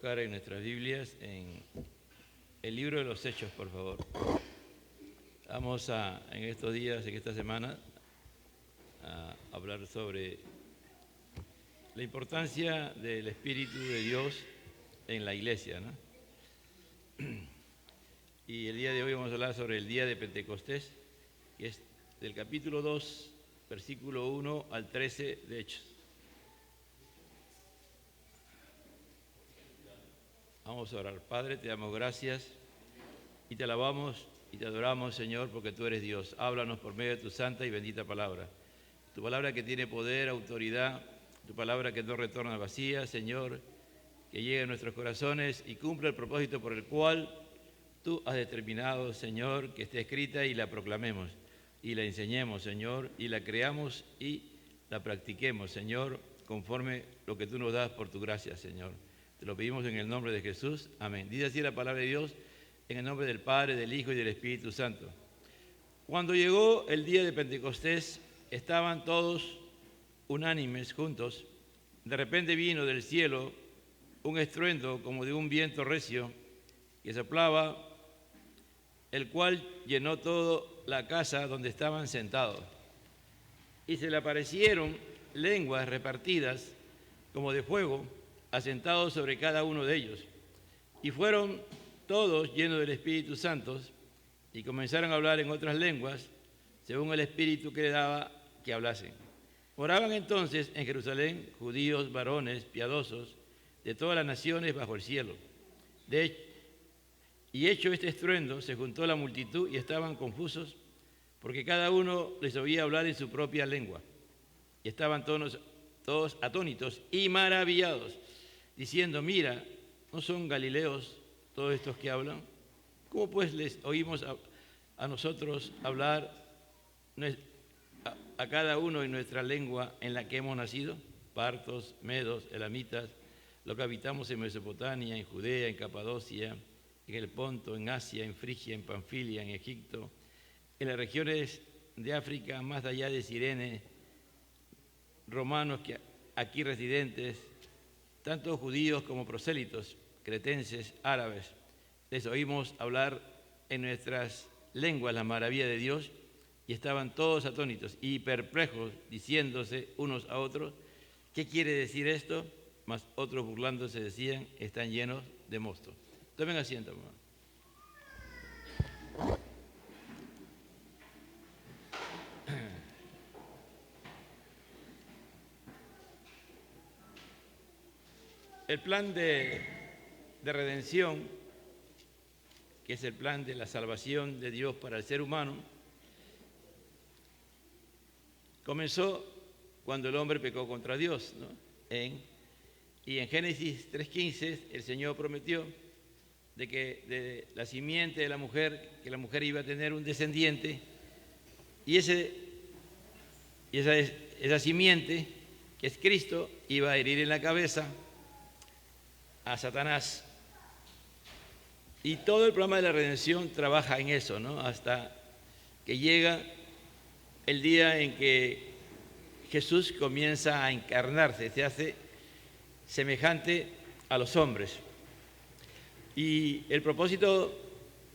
buscar en nuestras Biblias en el libro de los Hechos, por favor. Vamos en estos días, en esta semana, a hablar sobre la importancia del Espíritu de Dios en la iglesia, ¿no? Y el día de hoy vamos a hablar sobre el día de Pentecostés, que es del capítulo 2, versículo 1 al 13 de Hechos. Vamos a orar. Padre, te damos gracias y te alabamos y te adoramos, Señor, porque tú eres Dios. Háblanos por medio de tu santa y bendita palabra. Tu palabra que tiene poder, autoridad, tu palabra que no retorna vacía, Señor, que llegue a nuestros corazones y cumpla el propósito por el cual tú has determinado, Señor, que esté escrita y la proclamemos y la enseñemos, Señor, y la creamos y la practiquemos, Señor, conforme lo que tú nos das por tu gracia, Señor. Te lo pedimos en el nombre de Jesús. Amén. Dice así la palabra de Dios, en el nombre del Padre, del Hijo y del Espíritu Santo. Cuando llegó el día de Pentecostés, estaban todos unánimes juntos. De repente vino del cielo un estruendo como de un viento recio que soplaba, el cual llenó toda la casa donde estaban sentados. Y se le aparecieron lenguas repartidas como de fuego, asentados sobre cada uno de ellos. Y fueron todos llenos del Espíritu Santo y comenzaron a hablar en otras lenguas, según el Espíritu que le daba que hablasen. Moraban entonces en Jerusalén judíos, varones, piadosos, de todas las naciones bajo el cielo. Y hecho este estruendo, se juntó la multitud y estaban confusos, porque cada uno les oía hablar en su propia lengua. Y estaban todos atónitos y maravillados, diciendo: mira, ¿no son galileos todos estos que hablan? ¿Cómo pues les oímos a nosotros hablar a cada uno en nuestra lengua en la que hemos nacido? Partos, medos, elamitas, los que habitamos en Mesopotamia, en Judea, en Capadocia, en el Ponto, en Asia, en Frigia, en Panfilia, en Egipto, en las regiones de África, más allá de Cirene, romanos que aquí residentes, tanto judíos como prosélitos, cretenses, árabes, les oímos hablar en nuestras lenguas la maravilla de Dios, y estaban todos atónitos y perplejos, diciéndose unos a otros: ¿qué quiere decir esto? Mas otros burlándose decían: están llenos de mosto. Tomen asiento, hermano. El plan de redención, que es el plan de la salvación de Dios para el ser humano, comenzó cuando el hombre pecó contra Dios, ¿no? Y en Génesis 3:15 el Señor prometió de que de la simiente de la mujer, que la mujer iba a tener un descendiente, y esa simiente, que es Cristo, iba a herir en la cabeza a Satanás. Y todo el programa de la redención trabaja en eso, ¿no? Hasta que llega el día en que Jesús comienza a encarnarse, se hace semejante a los hombres. Y el propósito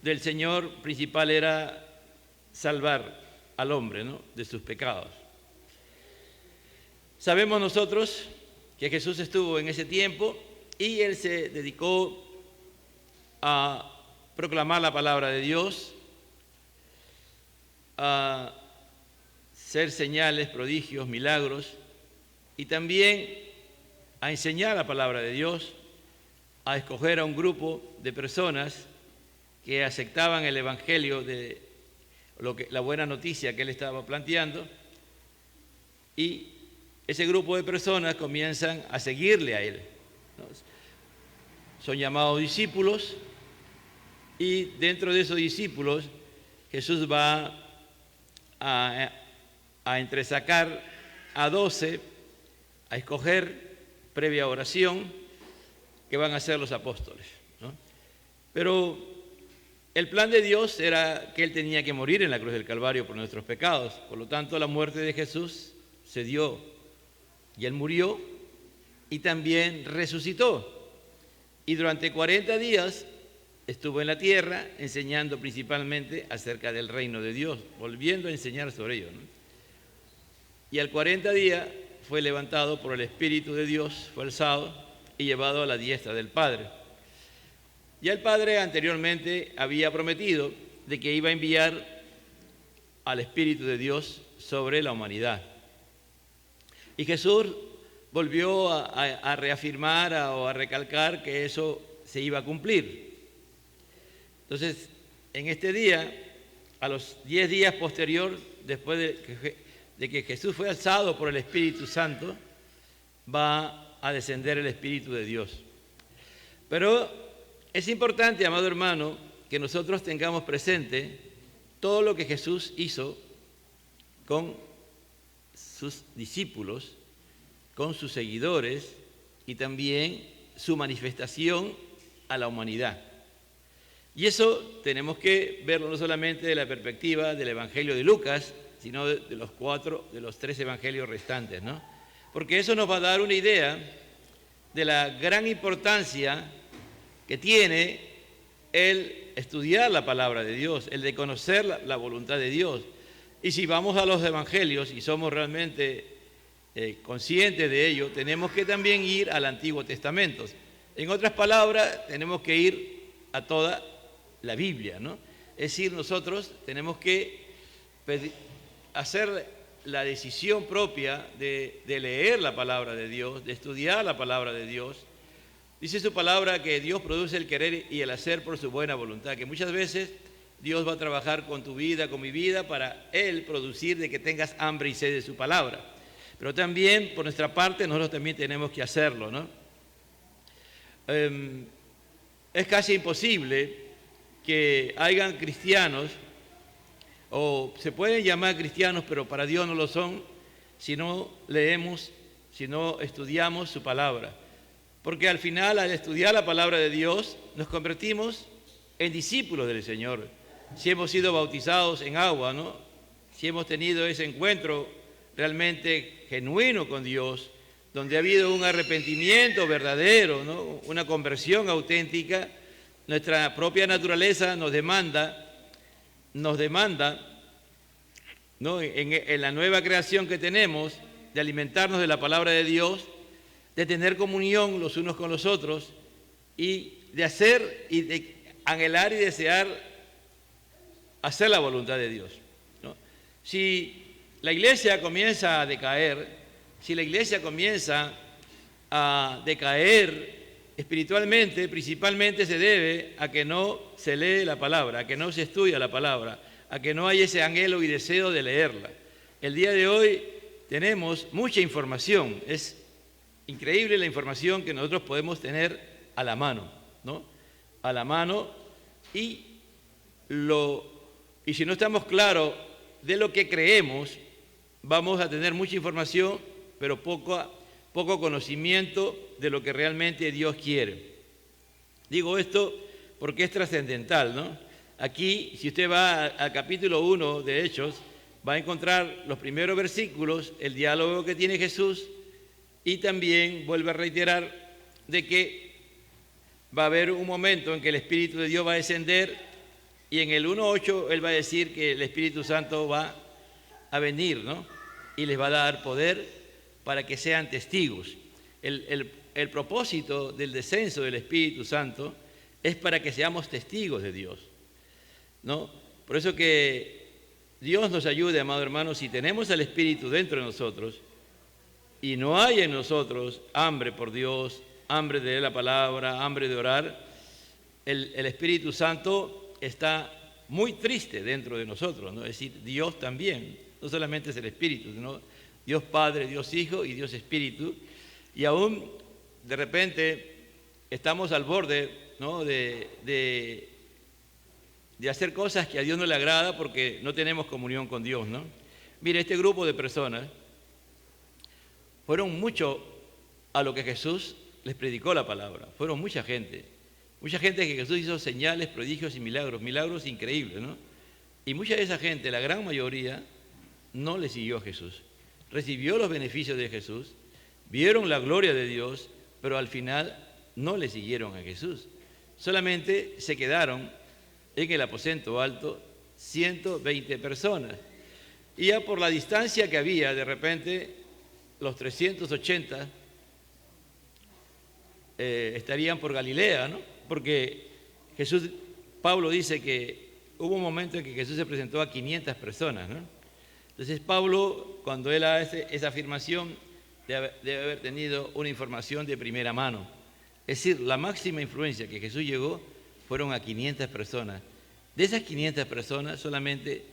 del Señor principal era salvar al hombre, ¿no?, de sus pecados. Sabemos nosotros que Jesús estuvo en ese tiempo y Él se dedicó a proclamar la palabra de Dios, a hacer señales, prodigios, milagros, y también a enseñar la palabra de Dios, a escoger a un grupo de personas que aceptaban el evangelio de la buena noticia que él estaba planteando, y ese grupo de personas comienzan a seguirle a él, ¿no? Son llamados discípulos, y dentro de esos discípulos Jesús va a entresacar a 12, a escoger previa oración, que van a ser los apóstoles, ¿no? Pero el plan de Dios era que Él tenía que morir en la cruz del Calvario por nuestros pecados. Por lo tanto, la muerte de Jesús se dio, y Él murió y también resucitó. Y durante 40 días estuvo en la tierra enseñando principalmente acerca del reino de Dios, volviendo a enseñar sobre ello, ¿no? Y al 40 día fue levantado por el Espíritu de Dios, fue alzado y llevado a la diestra del Padre. Ya el Padre anteriormente había prometido de que iba a enviar al Espíritu de Dios sobre la humanidad. Y Jesús volvió a reafirmar o a recalcar que eso se iba a cumplir. Entonces, en este día, a los 10 días posterior, después de que Jesús fue alzado por el Espíritu Santo, va a descender el Espíritu de Dios. Pero es importante, amado hermano, que nosotros tengamos presente todo lo que Jesús hizo con sus discípulos, con sus seguidores y también su manifestación a la humanidad. Y eso tenemos que verlo no solamente de la perspectiva del Evangelio de Lucas, sino de los 3 evangelios restantes, ¿no? Porque eso nos va a dar una idea de la gran importancia que tiene el estudiar la palabra de Dios, el de conocer la voluntad de Dios. Y si vamos a los evangelios y somos realmente conscientes de ello, tenemos que también ir al Antiguo Testamento. En otras palabras, tenemos que ir a toda la Biblia, ¿no? Es decir, nosotros tenemos que hacer la decisión propia de leer la palabra de Dios, de estudiar la palabra de Dios. Dice su palabra que Dios produce el querer y el hacer por su buena voluntad, que muchas veces Dios va a trabajar con tu vida, con mi vida, para Él producir de que tengas hambre y sed de su palabra. Pero también, por nuestra parte, nosotros también tenemos que hacerlo, ¿no? Es casi imposible que hayan cristianos, o se pueden llamar cristianos, pero para Dios no lo son, si no leemos, si no estudiamos su palabra. Porque al final, al estudiar la palabra de Dios, nos convertimos en discípulos del Señor. Si hemos sido bautizados en agua, ¿no? Si hemos tenido ese encuentro realmente genuino con Dios, donde ha habido un arrepentimiento verdadero, ¿no? Una conversión auténtica, nuestra propia naturaleza nos demanda, ¿no? En la nueva creación que tenemos, de alimentarnos de la palabra de Dios, de tener comunión los unos con los otros y de hacer y de anhelar y desear hacer la voluntad de Dios, ¿no? Si la iglesia comienza a decaer, si la iglesia comienza a decaer espiritualmente, principalmente se debe a que no se lee la palabra, a que no se estudia la palabra, a que no hay ese anhelo y deseo de leerla. El día de hoy tenemos mucha información, es increíble la información que nosotros podemos tener a la mano, ¿no? A la mano, y si no estamos claros de lo que creemos, vamos a tener mucha información, pero poco conocimiento de lo que realmente Dios quiere. Digo esto porque es trascendental, ¿no? Aquí, si usted va al capítulo 1 de Hechos, va a encontrar los primeros versículos, el diálogo que tiene Jesús, y también vuelve a reiterar de que va a haber un momento en que el Espíritu de Dios va a descender, y en el 1:8 Él va a decir que el Espíritu Santo va a venir, ¿no? Y les va a dar poder para que sean testigos. El propósito del descenso del Espíritu Santo es para que seamos testigos de Dios, ¿no? Por eso que Dios nos ayude, amado hermano, si tenemos al Espíritu dentro de nosotros y no hay en nosotros hambre por Dios, hambre de leer la palabra, hambre de orar, el Espíritu Santo está muy triste dentro de nosotros, ¿no? Es decir, Dios también, no solamente es el Espíritu, sino Dios Padre, Dios Hijo y Dios Espíritu, y aún de repente estamos al borde, ¿no? de hacer cosas que a Dios no le agrada porque no tenemos comunión con Dios, ¿no? Mire, este grupo de personas fueron mucho a lo que Jesús les predicó la palabra, fueron mucha gente que Jesús hizo señales, prodigios y milagros increíbles, ¿no? Y mucha de esa gente, la gran mayoría, no le siguió a Jesús, recibió los beneficios de Jesús, vieron la gloria de Dios, pero al final no le siguieron a Jesús. Solamente se quedaron en el aposento alto 120 personas. Y ya por la distancia que había, de repente, los 380 estarían por Galilea, ¿no? Porque Pablo dice que hubo un momento en que Jesús se presentó a 500 personas, ¿no? Entonces Pablo, cuando él hace esa afirmación, debe haber tenido una información de primera mano. Es decir, la máxima influencia que Jesús llegó fueron a 500 personas. De esas 500 personas, solamente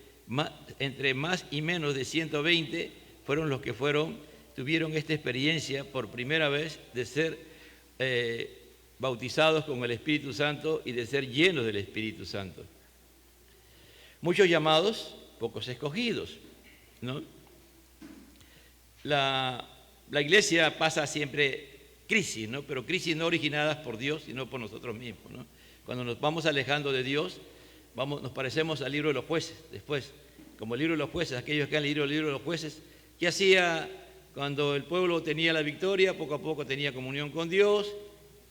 entre más y menos de 120 fueron los que tuvieron esta experiencia por primera vez de ser bautizados con el Espíritu Santo y de ser llenos del Espíritu Santo. Muchos llamados, pocos escogidos, ¿no? La iglesia pasa siempre crisis, ¿no? Pero crisis no originadas por Dios, sino por nosotros mismos, ¿no? Cuando nos vamos alejando de Dios, nos parecemos al libro de los jueces. Después, como el libro de los jueces, aquellos que han leído el libro de los jueces, ¿qué hacía cuando el pueblo tenía la victoria? Poco a poco tenía comunión con Dios,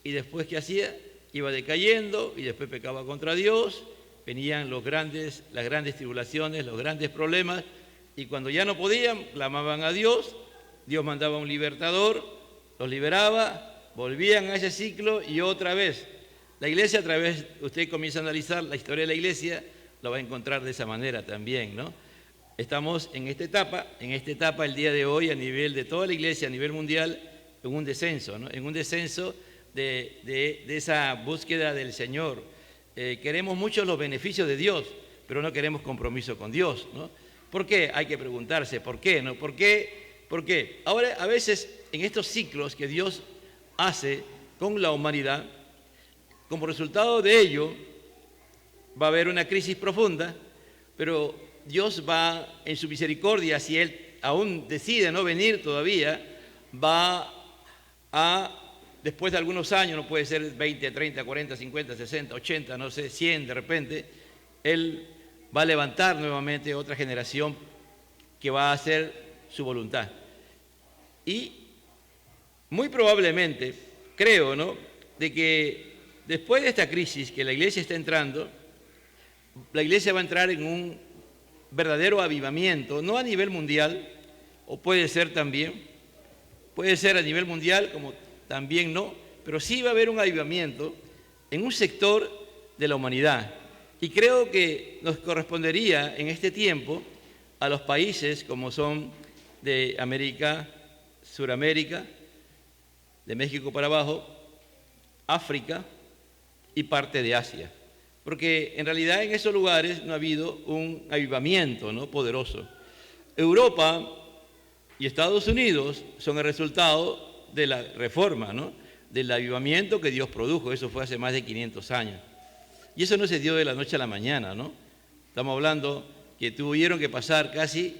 y después, ¿qué hacía? Iba decayendo y después pecaba contra Dios, venían las grandes tribulaciones, los grandes problemas, y cuando ya no podían, clamaban a Dios, Dios mandaba un libertador, los liberaba, volvían a ese ciclo y otra vez. La iglesia, usted comienza a analizar la historia de la iglesia, lo va a encontrar de esa manera también, ¿no? Estamos en esta etapa el día de hoy, a nivel de toda la iglesia, a nivel mundial, en un descenso, ¿no? En un descenso de esa búsqueda del Señor. Queremos mucho los beneficios de Dios, pero no queremos compromiso con Dios, ¿no? ¿Por qué? Hay que preguntarse, ¿por qué? ¿No? ¿Por qué? Ahora, a veces, en estos ciclos que Dios hace con la humanidad, como resultado de ello, va a haber una crisis profunda, pero Dios va, en su misericordia, si Él aún decide no venir todavía, va a, después de algunos años, no puede ser 20, 30, 40, 50, 60, 80, no sé, 100 de repente, Él va a levantar nuevamente otra generación que va a hacer su voluntad. Y muy probablemente, creo, ¿no?, de que después de esta crisis que la iglesia está entrando, la iglesia va a entrar en un verdadero avivamiento, no a nivel mundial, o puede ser también, puede ser a nivel mundial como también no, pero sí va a haber un avivamiento en un sector de la humanidad. Y creo que nos correspondería en este tiempo a los países como son de América, Suramérica, de México para abajo, África y parte de Asia. Porque en realidad en esos lugares no ha habido un avivamiento, ¿no?, poderoso. Europa y Estados Unidos son el resultado de la reforma, ¿no?, del avivamiento que Dios produjo. Eso fue hace más de 500 años. Y eso no se dio de la noche a la mañana, ¿no? Estamos hablando que tuvieron que pasar casi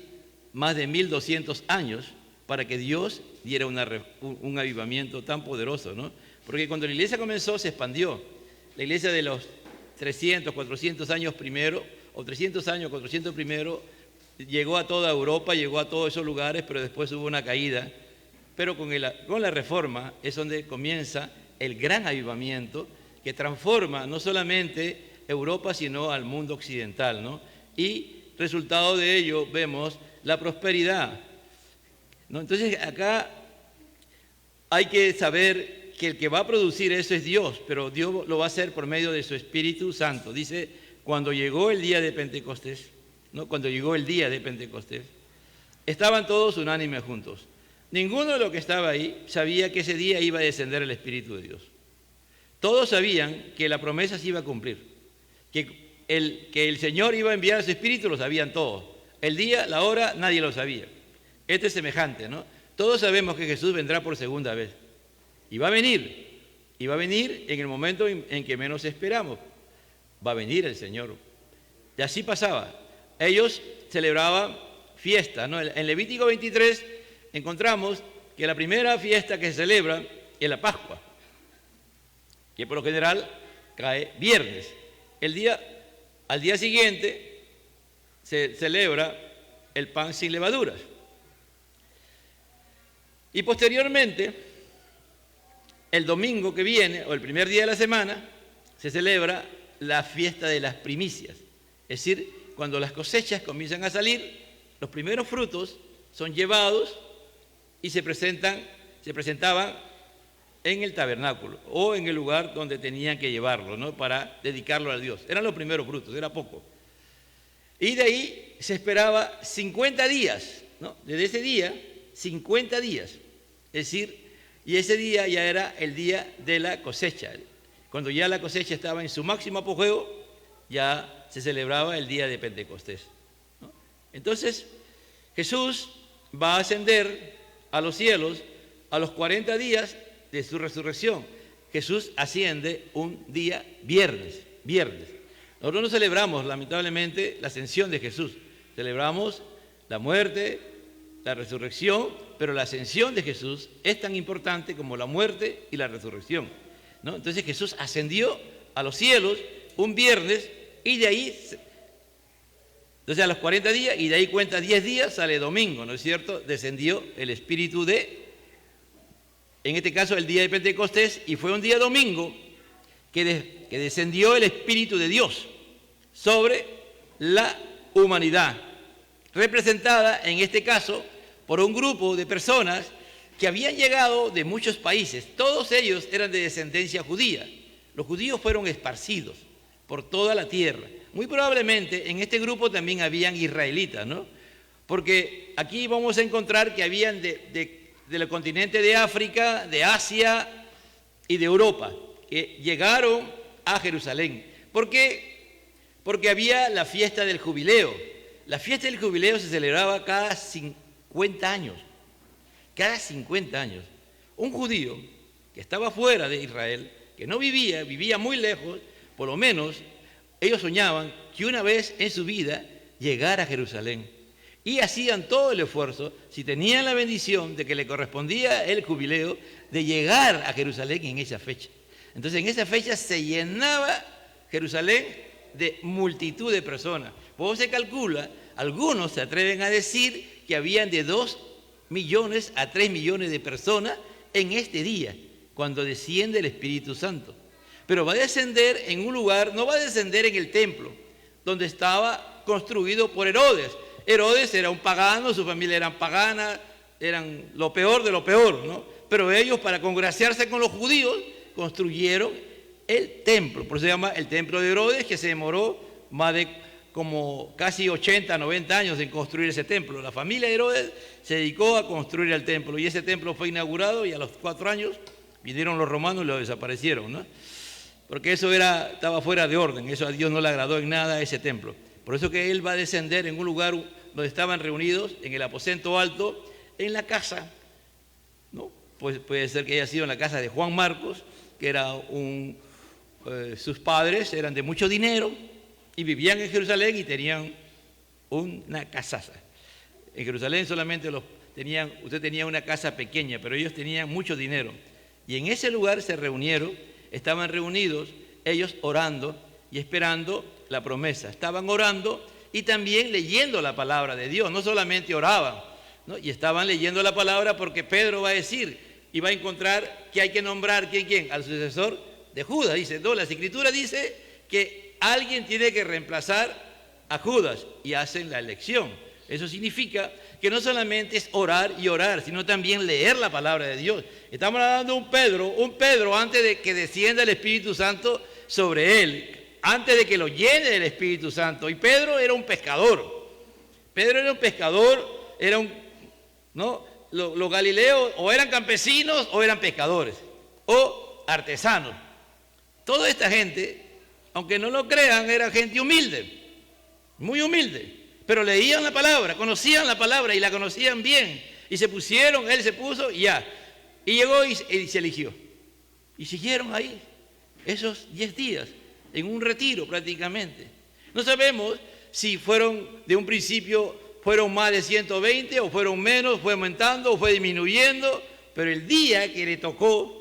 más de 1200 años para que Dios diera un avivamiento tan poderoso, ¿no? Porque cuando la iglesia comenzó se expandió. La iglesia de los 300, 400 años primero, o 300 años, 400 primero, llegó a toda Europa, llegó a todos esos lugares, pero después hubo una caída. Pero con la reforma es donde comienza el gran avivamiento que transforma no solamente Europa, sino al mundo occidental, ¿no? Y resultado de ello vemos la prosperidad, ¿no? Entonces acá hay que saber que el que va a producir eso es Dios, pero Dios lo va a hacer por medio de su Espíritu Santo. Dice, cuando llegó el día de Pentecostés, ¿no?, cuando llegó el día de Pentecostés, estaban todos unánimes juntos. Ninguno de los que estaba ahí sabía que ese día iba a descender el Espíritu de Dios. Todos sabían que la promesa se iba a cumplir, que el Señor iba a enviar a su Espíritu, lo sabían todos. El día, la hora, nadie lo sabía. Este es semejante, ¿no? Todos sabemos que Jesús vendrá por segunda vez. Y va a venir en el momento en que menos esperamos. Va a venir el Señor. Y así pasaba. Ellos celebraban fiestas, ¿no? En Levítico 23 encontramos que la primera fiesta que se celebra es la Pascua, que por lo general cae viernes. Al día siguiente se celebra el pan sin levaduras. Y posteriormente, el domingo que viene, o el primer día de la semana, se celebra la fiesta de las primicias. Es decir, cuando las cosechas comienzan a salir, los primeros frutos son llevados y se presentaban en el tabernáculo o en el lugar donde tenían que llevarlo, ¿no? Para dedicarlo a Dios. Eran los primeros frutos, era poco. Y de ahí se esperaba 50 días, ¿no? Desde ese día, 50 días. Es decir, y ese día ya era el día de la cosecha. Cuando ya la cosecha estaba en su máximo apogeo, ya se celebraba el día de Pentecostés, ¿no? Entonces, Jesús va a ascender a los cielos a los 40 días de su resurrección. Jesús asciende un día viernes. Nosotros no celebramos, lamentablemente, la ascensión de Jesús. Celebramos la muerte, la resurrección, pero la ascensión de Jesús es tan importante como la muerte y la resurrección, ¿no? Entonces Jesús ascendió a los cielos un viernes y de ahí, entonces a los 40 días, y de ahí cuenta 10 días, sale domingo, ¿no es cierto? Descendió el Espíritu en este caso el día de Pentecostés, y fue un día domingo que descendió el Espíritu de Dios sobre la humanidad, representada en este caso por un grupo de personas que habían llegado de muchos países. Todos ellos eran de descendencia judía. Los judíos fueron esparcidos por toda la tierra. Muy probablemente en este grupo también habían israelitas, ¿no? Porque aquí vamos a encontrar que habían del continente de África, de Asia y de Europa, que llegaron a Jerusalén. ¿Por qué? Porque había la fiesta del jubileo. La fiesta del jubileo se celebraba cada 50 años. Cada 50 años. Un judío que estaba fuera de Israel, que no vivía muy lejos, por lo menos ellos soñaban que una vez en su vida llegara a Jerusalén. Y hacían todo el esfuerzo, si tenían la bendición de que le correspondía el jubileo, de llegar a Jerusalén en esa fecha. Entonces en esa fecha se llenaba Jerusalén de multitud de personas. Pues se calcula, algunos se atreven a decir que habían de 2 millones a 3 millones de personas en este día, cuando desciende el Espíritu Santo. Pero va a descender en un lugar, no va a descender en el templo, donde estaba construido por Herodes. Herodes era un pagano, su familia era pagana, eran lo peor de lo peor, ¿no? Pero ellos, para congraciarse con los judíos, construyeron el templo. Por eso se llama el templo de Herodes, que se demoró más de como casi 80, 90 años en construir ese templo. La familia de Herodes se dedicó a construir el templo, y ese templo fue inaugurado, y a los 4 años vinieron los romanos y lo desaparecieron, ¿no? Porque eso estaba fuera de orden, eso a Dios no le agradó en nada ese templo. Por eso que Él va a descender en un lugar donde estaban reunidos, en el aposento alto, en la casa, ¿no? Pues puede ser que haya sido en la casa de Juan Marcos, que era sus padres eran de mucho dinero y vivían en Jerusalén y tenían una casaza. En Jerusalén solamente usted tenía una casa pequeña, pero ellos tenían mucho dinero. Y en ese lugar se reunieron, estaban reunidos, ellos orando y esperando la promesa. Estaban orando y también leyendo la palabra de Dios. No solamente oraban, ¿no? Y estaban leyendo la palabra, porque Pedro va a decir y va a encontrar que hay que nombrar ¿quién? Al sucesor de Judas. Dice, no, la Escritura dice que alguien tiene que reemplazar a Judas, y hacen la elección. Eso significa que no solamente es orar y orar, sino también leer la palabra de Dios. Estamos hablando de un Pedro antes de que descienda el Espíritu Santo sobre él, antes de que lo llene el Espíritu Santo. Y Pedro era un pescador. ¿No? Los galileos o eran campesinos o eran pescadores o artesanos. Toda esta gente, aunque no lo crean, era gente humilde, muy humilde, pero leían la palabra, conocían la palabra y la conocían bien, y él se puso y ya, y llegó y se eligió, y siguieron ahí esos 10 días en un retiro prácticamente. No sabemos si fueron de un principio, fueron más de 120 o fueron menos, fue aumentando o fue disminuyendo, pero el día que le tocó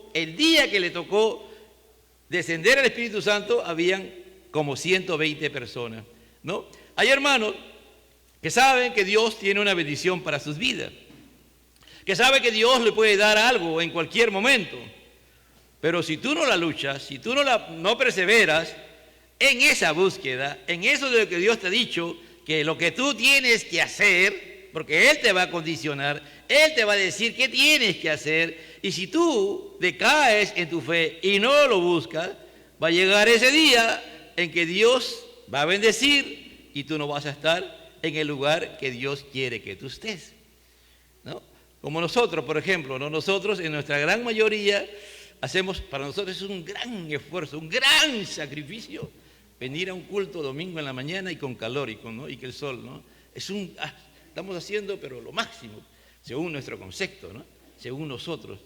descender al Espíritu Santo, habían como 120 personas, ¿no? Hay hermanos que saben que Dios tiene una bendición para sus vidas, que saben que Dios le puede dar algo en cualquier momento, Pero si tú no la luchas, si tú no perseveras en esa búsqueda, en eso de lo que Dios te ha dicho, que lo que tú tienes que hacer, porque Él te va a condicionar, Él te va a decir qué tienes que hacer, y si tú decaes en tu fe y no lo buscas, va a llegar ese día en que Dios va a bendecir y tú no vas a estar en el lugar que Dios quiere que tú estés, ¿no? Como nosotros, por ejemplo, ¿no? Nosotros en nuestra gran mayoría para nosotros es un gran esfuerzo, un gran sacrificio venir a un culto domingo en la mañana y con calor ¿no? Y que el sol, ¿no? Estamos haciendo pero lo máximo, según nuestro concepto, ¿no? Según nosotros,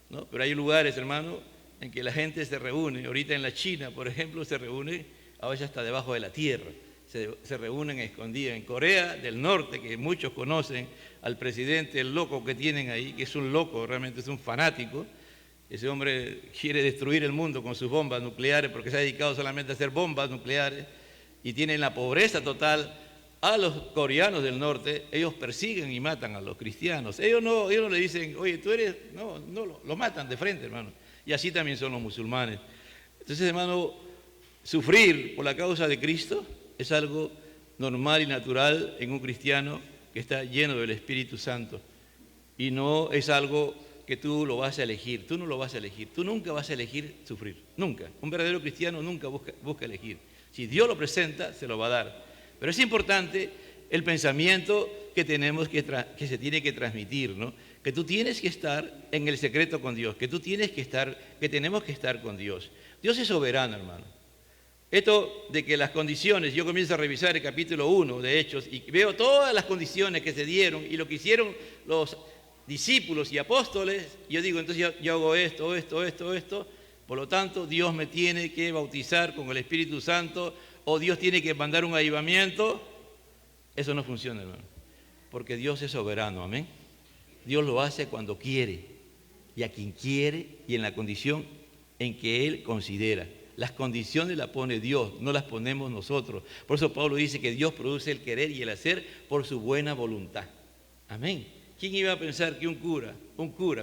¿no? Pero hay lugares, hermano, en que la gente se reúne. Ahorita en la China, por ejemplo, se reúne a veces hasta debajo de la tierra. Se reúnen escondidas. En Corea del Norte, que muchos conocen al presidente, el loco que tienen ahí, que es un loco, realmente es un fanático. Ese hombre quiere destruir el mundo con sus bombas nucleares porque se ha dedicado solamente a hacer bombas nucleares y tienen la pobreza total. A los coreanos del norte, ellos persiguen y matan a los cristianos. Ellos no le dicen, oye, tú eres... No, lo matan de frente, hermano. Y así también son los musulmanes. Entonces, hermano, sufrir por la causa de Cristo es algo normal y natural en un cristiano que está lleno del Espíritu Santo. Y no es algo que tú lo vas a elegir, tú no lo vas a elegir, tú nunca vas a elegir sufrir, nunca. Un verdadero cristiano nunca busca elegir. Si Dios lo presenta, se lo va a dar. Pero es importante el pensamiento que se tiene que transmitir, ¿no? Que tú tienes que estar en el secreto con Dios, que tenemos que estar con Dios. Dios es soberano, hermano. Esto de que las condiciones, yo comienzo a revisar el capítulo 1 de Hechos y veo todas las condiciones que se dieron y lo que hicieron los discípulos y apóstoles, yo digo, entonces yo hago esto, por lo tanto Dios me tiene que bautizar con el Espíritu Santo o Dios tiene que mandar un avivamiento. Eso no funciona, hermano, porque Dios es soberano, amén. Dios lo hace cuando quiere y a quien quiere y en la condición en que Él considera. Las condiciones las pone Dios, no las ponemos nosotros. Por eso Pablo dice que Dios produce el querer y el hacer por su buena voluntad, amén. ¿Quién iba a pensar que un cura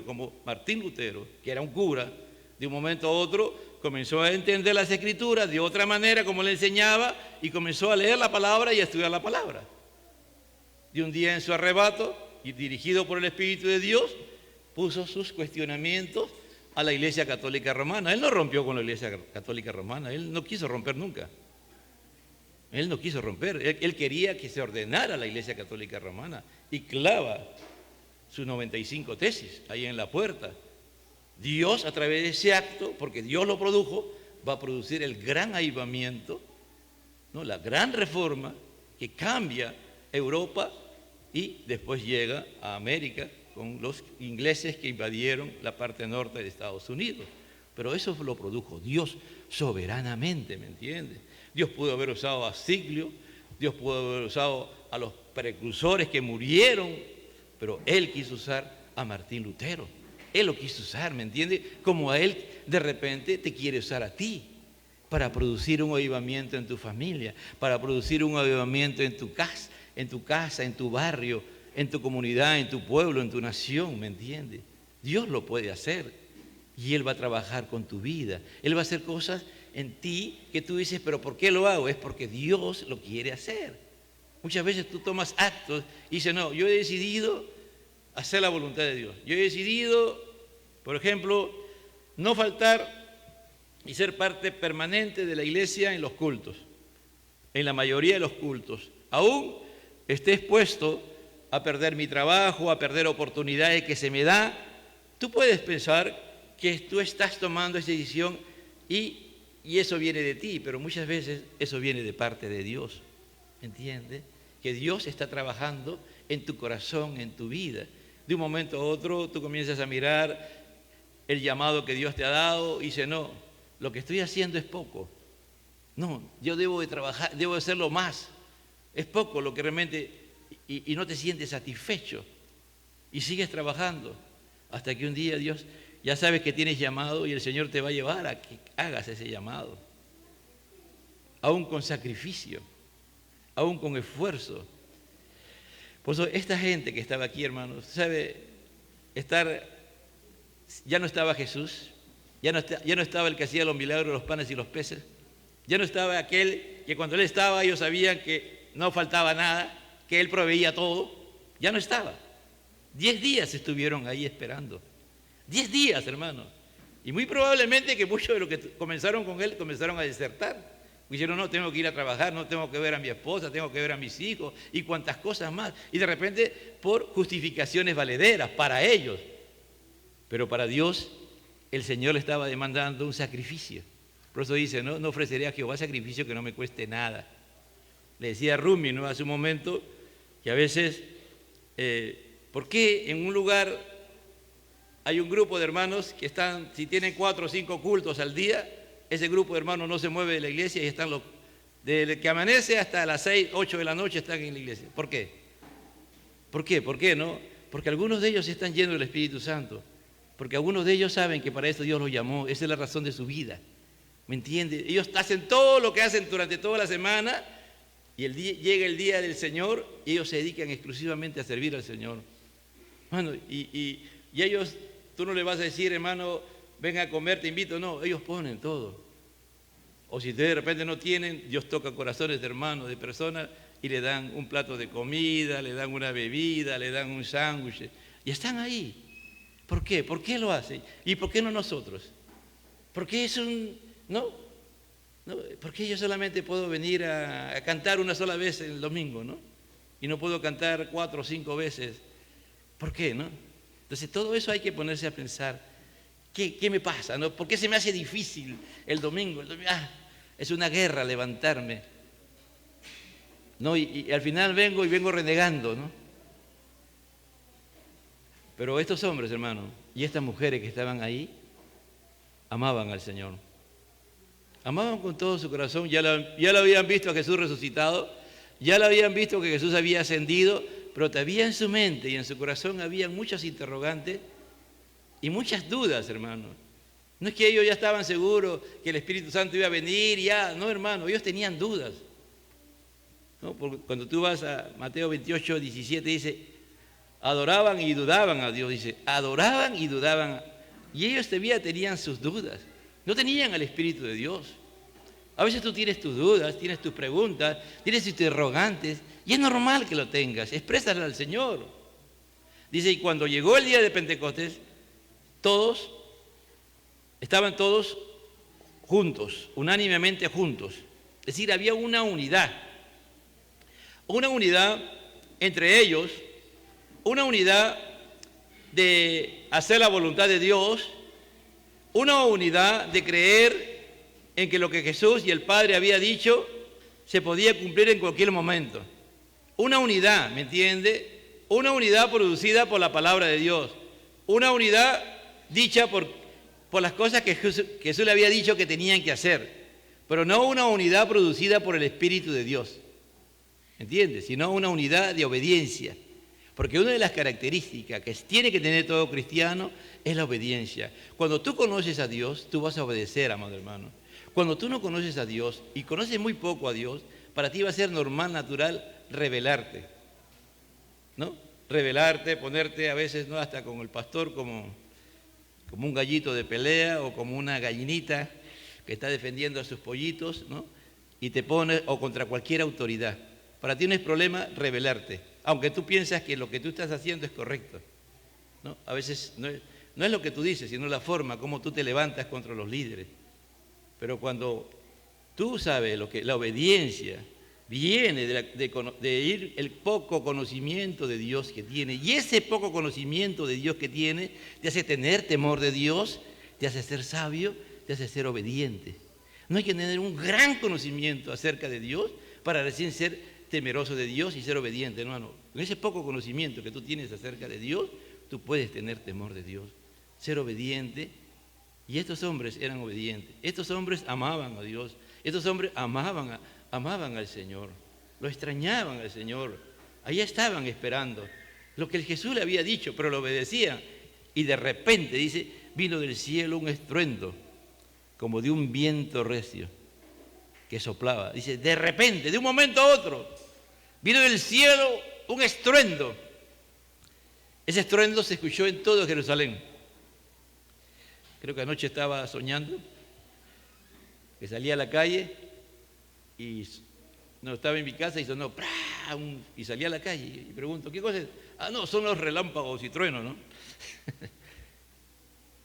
como Martín Lutero, que era un cura, de un momento a otro comenzó a entender las Escrituras de otra manera como le enseñaba y comenzó a leer la palabra y a estudiar la palabra? De un día en su arrebato y dirigido por el Espíritu de Dios, puso sus cuestionamientos a la Iglesia Católica Romana. Él no rompió con la Iglesia Católica Romana, él no quiso romper nunca. Él no quiso romper, él quería que se ordenara la Iglesia Católica Romana y clava sus 95 tesis ahí en la puerta. Dios, a través de ese acto, porque Dios lo produjo, va a producir el gran avivamiento, ¿no? La gran reforma que cambia Europa y después llega a América con los ingleses que invadieron la parte norte de Estados Unidos. Pero eso lo produjo Dios soberanamente, ¿me entiendes? Dios pudo haber usado a Siglio, Dios pudo haber usado a los precursores que murieron, pero Él quiso usar a Martín Lutero. Él lo quiso usar, ¿me entiendes? Como a Él de repente te quiere usar a ti para producir un avivamiento en tu familia, para producir un avivamiento en tu casa, en tu barrio, en tu comunidad, en tu pueblo, en tu nación, ¿me entiendes? Dios lo puede hacer y Él va a trabajar con tu vida. Él va a hacer cosas en ti que tú dices, pero ¿por qué lo hago? Es porque Dios lo quiere hacer. Muchas veces tú tomas actos y dices, no, yo he decidido hacer la voluntad de Dios. Yo he decidido, por ejemplo, no faltar y ser parte permanente de la iglesia en los cultos, en la mayoría de los cultos. Aún esté expuesto a perder mi trabajo, a perder oportunidades que se me da. Tú puedes pensar que tú estás tomando esa decisión y eso viene de ti, pero muchas veces eso viene de parte de Dios, ¿entiendes? Que Dios está trabajando en tu corazón, en tu vida. De un momento a otro tú comienzas a mirar el llamado que Dios te ha dado y dices, no, lo que estoy haciendo es poco. No, yo debo de trabajar, debo de hacerlo más. Es poco lo que realmente... Y no te sientes satisfecho. Y sigues trabajando hasta que un día Dios, ya sabes que tienes llamado y el Señor te va a llevar a que hagas ese llamado. Aún con sacrificio, aún con esfuerzo. Por eso esta gente que estaba aquí, hermanos, ¿sabe? Ya no estaba Jesús, Ya no estaba el que hacía los milagros de los panes y los peces. Ya no estaba aquel que cuando él estaba ellos sabían que no faltaba nada, que él proveía todo. Ya no estaba. 10 días estuvieron ahí esperando. 10 días, hermano. Y muy probablemente que muchos de los que comenzaron con él comenzaron a desertar. Dijeron, no, tengo que ir a trabajar, no tengo que ver a mi esposa, tengo que ver a mis hijos y cuantas cosas más. Y de repente por justificaciones valederas para ellos. Pero para Dios el Señor le estaba demandando un sacrificio. Por eso dice, no ofreceré a Jehová sacrificio que no me cueste nada. Le decía Rumi, ¿no?, hace un momento, que a veces, ¿por qué en un lugar hay un grupo de hermanos que están, si tienen 4 o 5 cultos al día, ese grupo de hermanos no se mueve de la iglesia y están desde que amanece hasta las 6, 8 de la noche están en la iglesia? ¿Por qué? ¿Por qué? ¿Por qué no? Porque algunos de ellos están llenos del Espíritu Santo. Porque algunos de ellos saben que para eso Dios los llamó. Esa es la razón de su vida. ¿Me entiende? Ellos hacen todo lo que hacen durante toda la semana y llega el día del Señor y ellos se dedican exclusivamente a servir al Señor. Bueno, y ellos, tú no le vas a decir, hermano, ven a comer, te invito. No, ellos ponen todo. O si de repente no tienen, Dios toca corazones de hermanos, de personas, y le dan un plato de comida, le dan una bebida, le dan un sándwich. Y están ahí. ¿Por qué? ¿Por qué lo hacen? ¿Y por qué no nosotros? Porque es ¿no? ¿Por qué yo solamente puedo venir a cantar una sola vez el domingo, ¿no? Y no puedo cantar 4 o 5 veces. ¿Por qué, no? Entonces todo eso hay que ponerse a pensar. ¿Qué me pasa, no? ¿Por qué se me hace difícil el domingo? Es una guerra levantarme, ¿no? Y al final vengo renegando, ¿no? Pero estos hombres, hermano, y estas mujeres que estaban ahí, amaban al Señor. Amaban con todo su corazón. Ya lo habían visto a Jesús resucitado, ya lo habían visto que Jesús había ascendido, pero todavía en su mente y en su corazón había muchos interrogantes y muchas dudas, hermano. No es que ellos ya estaban seguros que el Espíritu Santo iba a venir, no, hermano, ellos tenían dudas, ¿no? Porque cuando tú vas a Mateo 28, 17, dice, adoraban y dudaban a Dios, dice, adoraban y dudaban. Y ellos todavía tenían sus dudas, no tenían al Espíritu de Dios. A veces tú tienes tus dudas, tienes tus preguntas, tienes tus interrogantes, y es normal que lo tengas, exprésalo al Señor. Dice, y cuando llegó el día de Pentecostés, estaban todos juntos, unánimemente juntos. Es decir, había una unidad entre ellos, una unidad de hacer la voluntad de Dios, una unidad de creer en que lo que Jesús y el Padre había dicho se podía cumplir en cualquier momento. Una unidad, ¿me entiende? Una unidad producida por la palabra de Dios. Una unidad dicha por las cosas que Jesús le había dicho que tenían que hacer. Pero no una unidad producida por el Espíritu de Dios, ¿entiendes? Sino una unidad de obediencia. Porque una de las características que tiene que tener todo cristiano es la obediencia. Cuando tú conoces a Dios, tú vas a obedecer, amado hermano. Cuando tú no conoces a Dios y conoces muy poco a Dios, para ti va a ser normal, natural, rebelarte, ¿no? Rebelarte, ponerte a veces, ¿no?, hasta con el pastor como un gallito de pelea o como una gallinita que está defendiendo a sus pollitos, ¿no? Y te pones, o contra cualquier autoridad. Para ti no es problema rebelarte, aunque tú piensas que lo que tú estás haciendo es correcto, ¿no? A veces no es lo que tú dices, sino la forma como tú te levantas contra los líderes. Pero cuando tú sabes lo que la obediencia viene de ir el poco conocimiento de Dios que tiene, y ese poco conocimiento de Dios que tiene te hace tener temor de Dios, te hace ser sabio, te hace ser obediente. No hay que tener un gran conocimiento acerca de Dios para recién ser temeroso de Dios y ser obediente, hermano. Con ese poco conocimiento que tú tienes acerca de Dios, tú puedes tener temor de Dios, ser obediente. Y estos hombres eran obedientes, estos hombres amaban a Dios, estos hombres amaban al Señor, lo extrañaban al Señor, ahí estaban esperando lo que el Jesús le había dicho, pero lo obedecían. Y de repente, dice, vino del cielo un estruendo, como de un viento recio que soplaba. Dice, de repente, de un momento a otro, vino del cielo un estruendo. Ese estruendo se escuchó en todo Jerusalén. creo que anoche estaba soñando, que salía a la calle y no estaba en mi casa y sonó ¡prá! Y salía a la calle y pregunto, ¿qué cosa es? Ah, no, son los relámpagos y truenos, ¿no?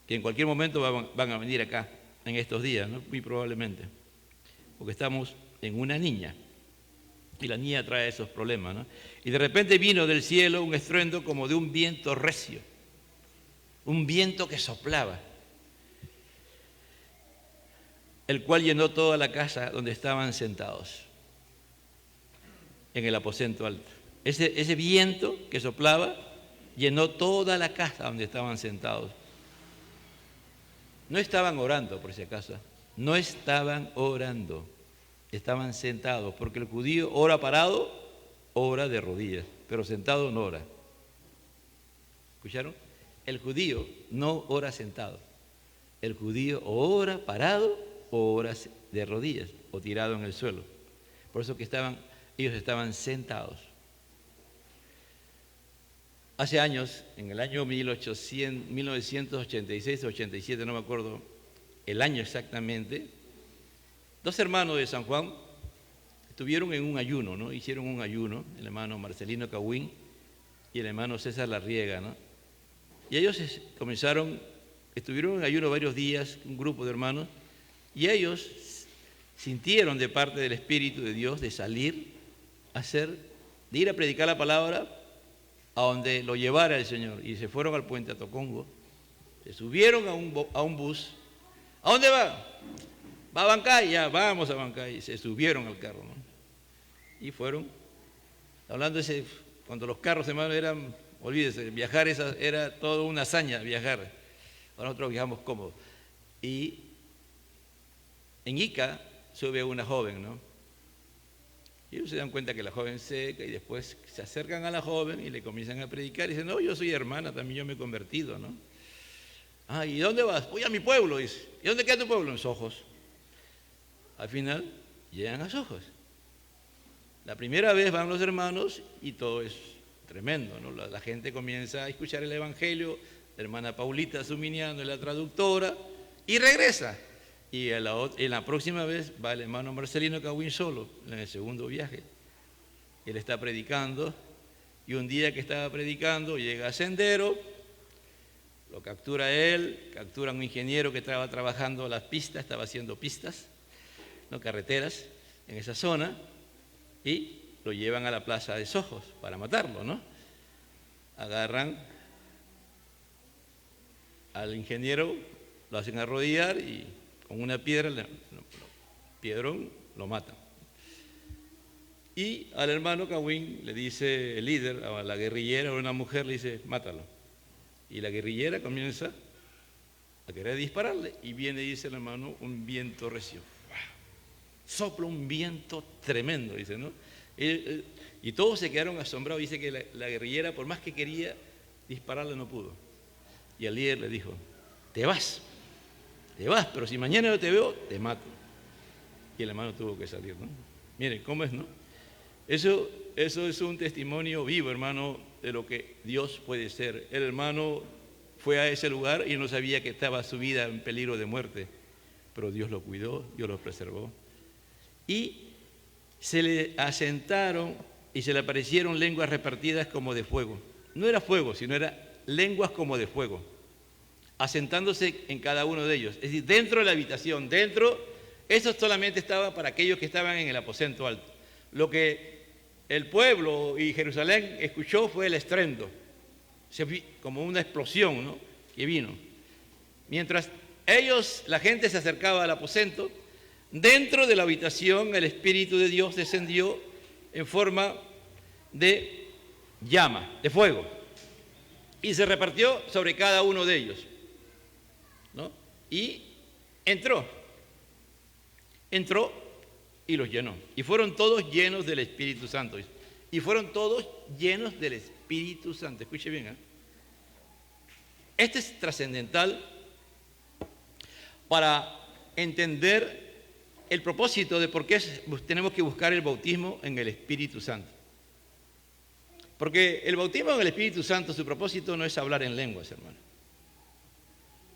Que en cualquier momento van a venir acá en estos días, ¿no? Muy probablemente, porque estamos en una niña y la niña trae esos problemas, ¿no? Y de repente vino del cielo un estruendo como de un viento recio, un viento que soplaba, el cual llenó toda la casa donde estaban sentados, en el aposento alto. Ese viento que soplaba llenó toda la casa donde estaban sentados. No estaban orando, por si acaso, no estaban orando, estaban sentados, porque el judío ora parado, ora de rodillas, pero sentado no ora. ¿Escucharon? El judío no ora sentado, el judío o ora parado o ora de rodillas o tirado en el suelo. Por eso que ellos estaban sentados. Hace años, en el año 1986 o 87, no me acuerdo el año exactamente, dos hermanos de San Juan estuvieron en un ayuno, ¿no? Hicieron un ayuno, el hermano Marcelino Cahuín y el hermano César Larriega, ¿no? Y ellos estuvieron en ayuno varios días, un grupo de hermanos, y ellos sintieron de parte del Espíritu de Dios de salir de ir a predicar la palabra a donde lo llevara el Señor. Y se fueron al puente Atocongo, se subieron a un bus. ¿A dónde va? ¿Va a Bancay? Ya, vamos a Bancay. Se subieron al carro, ¿no? Y fueron, hablando cuando los carros, hermano, olvídese, viajar era toda una hazaña, viajar. Ahora nosotros viajamos cómodos. Y en Ica sube una joven, ¿no? Y ellos se dan cuenta que la joven seca y después se acercan a la joven y le comienzan a predicar y dicen, no, yo soy hermana, también yo me he convertido, ¿no? Ah, ¿y dónde vas? Voy a mi pueblo, dice. ¿Y dónde queda tu pueblo? En Sojos. Al final llegan a Sojos. La primera vez van los hermanos y todo es tremendo, ¿no? La gente comienza a escuchar el Evangelio, la hermana Paulita Suminiano, la traductora, y regresa. Y en la próxima vez va el hermano Marcelino Cahuín solo, en el segundo viaje. Él está predicando, y un día que estaba predicando, llega a Sendero, lo captura él, captura a un ingeniero que estaba trabajando las pistas, estaba haciendo pistas, no carreteras, en esa zona, y lo llevan a la plaza de Sojos para matarlo, ¿no? Agarran al ingeniero, lo hacen arrodillar y con una piedra, piedrón, lo matan. Y al hermano Cahuín le dice el líder, a la guerrillera, o una mujer, le dice, mátalo. Y la guerrillera comienza a querer dispararle, y viene, dice el hermano, un viento recio. Sopla un viento tremendo, dice, ¿no? Y todos se quedaron asombrados. Dice que la guerrillera, por más que quería dispararle, no pudo. Y el líder le dijo, te vas, pero si mañana yo te veo, te mato. Y el hermano tuvo que salir, ¿no? Miren, ¿cómo es, no? Eso es un testimonio vivo, hermano, de lo que Dios puede ser. El hermano fue a ese lugar y no sabía que estaba su vida en peligro de muerte, pero Dios lo cuidó, Dios lo preservó. Y se le asentaron y se le aparecieron lenguas repartidas como de fuego. No era fuego, sino era lenguas como de fuego, asentándose en cada uno de ellos. Es decir, dentro de la habitación, eso solamente estaba para aquellos que estaban en el aposento alto. Lo que el pueblo y Jerusalén escuchó fue el estruendo, como una explosión, ¿no?, que vino. Mientras la gente se acercaba al aposento, dentro de la habitación el Espíritu de Dios descendió en forma de llama, de fuego, y se repartió sobre cada uno de ellos, ¿no? Y entró y los llenó. Y fueron todos llenos del Espíritu Santo. Y fueron todos llenos del Espíritu Santo. Escuche bien, ¿eh? Este es trascendental para entender el propósito de por qué tenemos que buscar el bautismo en el Espíritu Santo. Porque el bautismo en el Espíritu Santo, su propósito no es hablar en lenguas, hermano.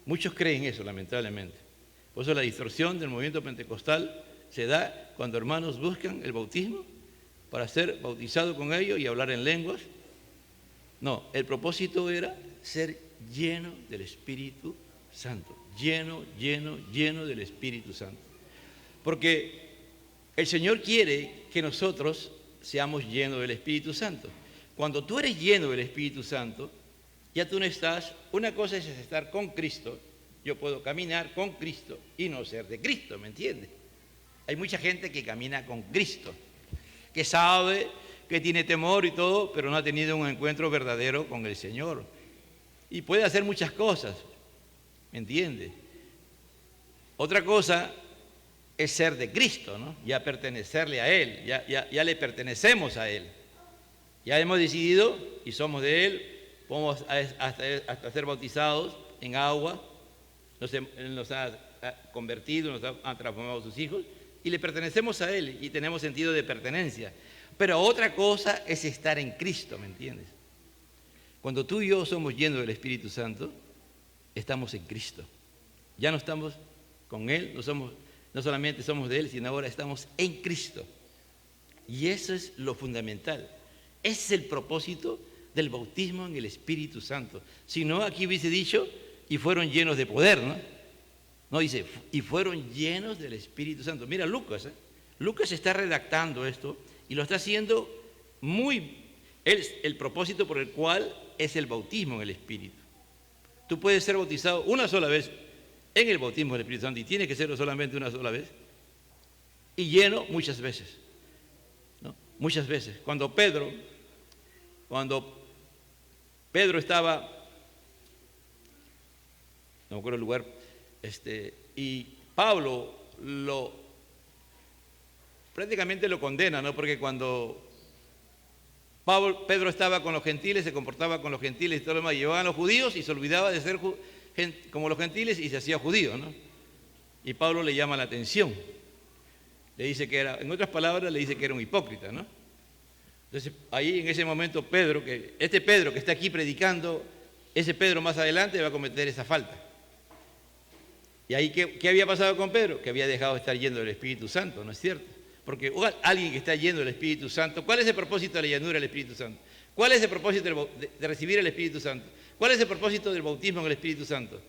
Muchos creen eso, lamentablemente. Por eso la distorsión del movimiento pentecostal se da cuando hermanos buscan el bautismo para ser bautizados con ellos y hablar en lenguas. No, el propósito era ser lleno del Espíritu Santo, lleno del Espíritu Santo. Porque el Señor quiere que nosotros seamos llenos del Espíritu Santo. Cuando tú eres lleno del Espíritu Santo, ya tú no estás, una cosa es estar con Cristo, yo puedo caminar con Cristo y no ser de Cristo, ¿me entiendes? Hay mucha gente que camina con Cristo, que sabe, que tiene temor y todo, pero no ha tenido un encuentro verdadero con el Señor. Y puede hacer muchas cosas, ¿me entiendes? Otra cosa es ser de Cristo, ¿no? Ya pertenecerle a Él, ya le pertenecemos a Él. Ya hemos decidido y somos de Él, podemos hasta ser bautizados en agua, nos ha convertido, nos ha transformado sus hijos y le pertenecemos a Él y tenemos sentido de pertenencia. Pero otra cosa es estar en Cristo, ¿me entiendes? Cuando tú y yo somos llenos del Espíritu Santo, estamos en Cristo. Ya no estamos con Él, no solamente somos de Él, sino ahora estamos en Cristo. Y eso es lo fundamental. Ese es el propósito del bautismo en el Espíritu Santo. Si no, aquí hubiese dicho, y fueron llenos de poder, ¿no? No, dice, y fueron llenos del Espíritu Santo. Mira, Lucas está redactando esto y lo está haciendo el propósito por el cual es el bautismo en el Espíritu. Tú puedes ser bautizado una sola vez en el bautismo del Espíritu Santo y tiene que serlo solamente una sola vez y lleno muchas veces, ¿no? Muchas veces. Cuando Pedro estaba, no me acuerdo el lugar, y Pablo prácticamente lo condena, ¿no? Porque cuando Pedro estaba con los gentiles, se comportaba con los gentiles y todo lo demás, llevaban a los judíos y se olvidaba de ser como los gentiles y se hacía judío, ¿no? Y Pablo le llama la atención, le dice que era, en otras palabras, le dice que era un hipócrita, ¿no? Entonces, ahí en ese momento Pedro que está aquí predicando, ese Pedro más adelante va a cometer esa falta. Y ahí, ¿qué había pasado con Pedro? Que había dejado de estar lleno del Espíritu Santo, ¿no es cierto? Porque alguien que está lleno del Espíritu Santo, ¿cuál es el propósito de la llenura del Espíritu Santo? ¿Cuál es el propósito de recibir el Espíritu Santo? ¿Cuál es el propósito del bautismo en el Espíritu Santo?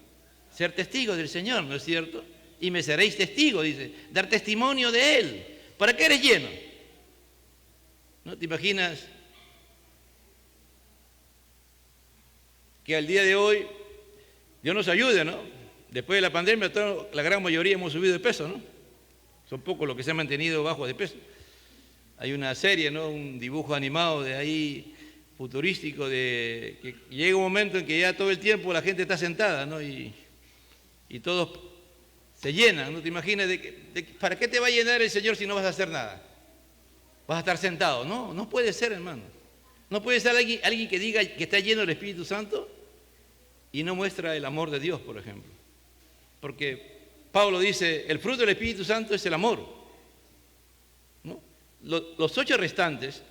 Ser testigos del Señor, ¿no es cierto? Y me seréis testigos, dice, dar testimonio de Él. ¿Para qué eres lleno? ¿No te imaginas que al día de hoy Dios nos ayude, ¿no? Después de la pandemia, la gran mayoría hemos subido de peso, ¿no? Son pocos los que se han mantenido bajos de peso. Hay una serie, ¿no? Un dibujo animado de ahí, futurístico, que llega un momento en que ya todo el tiempo la gente está sentada, ¿no? Y todos se llenan, ¿no? ¿Te imaginas para qué te va a llenar el Señor si no vas a hacer nada? Vas a estar sentado. No, no puede ser, hermano. No puede ser alguien que diga que está lleno del Espíritu Santo y no muestra el amor de Dios, por ejemplo. Porque Pablo dice, el fruto del Espíritu Santo es el amor, ¿no? Los 8 restantes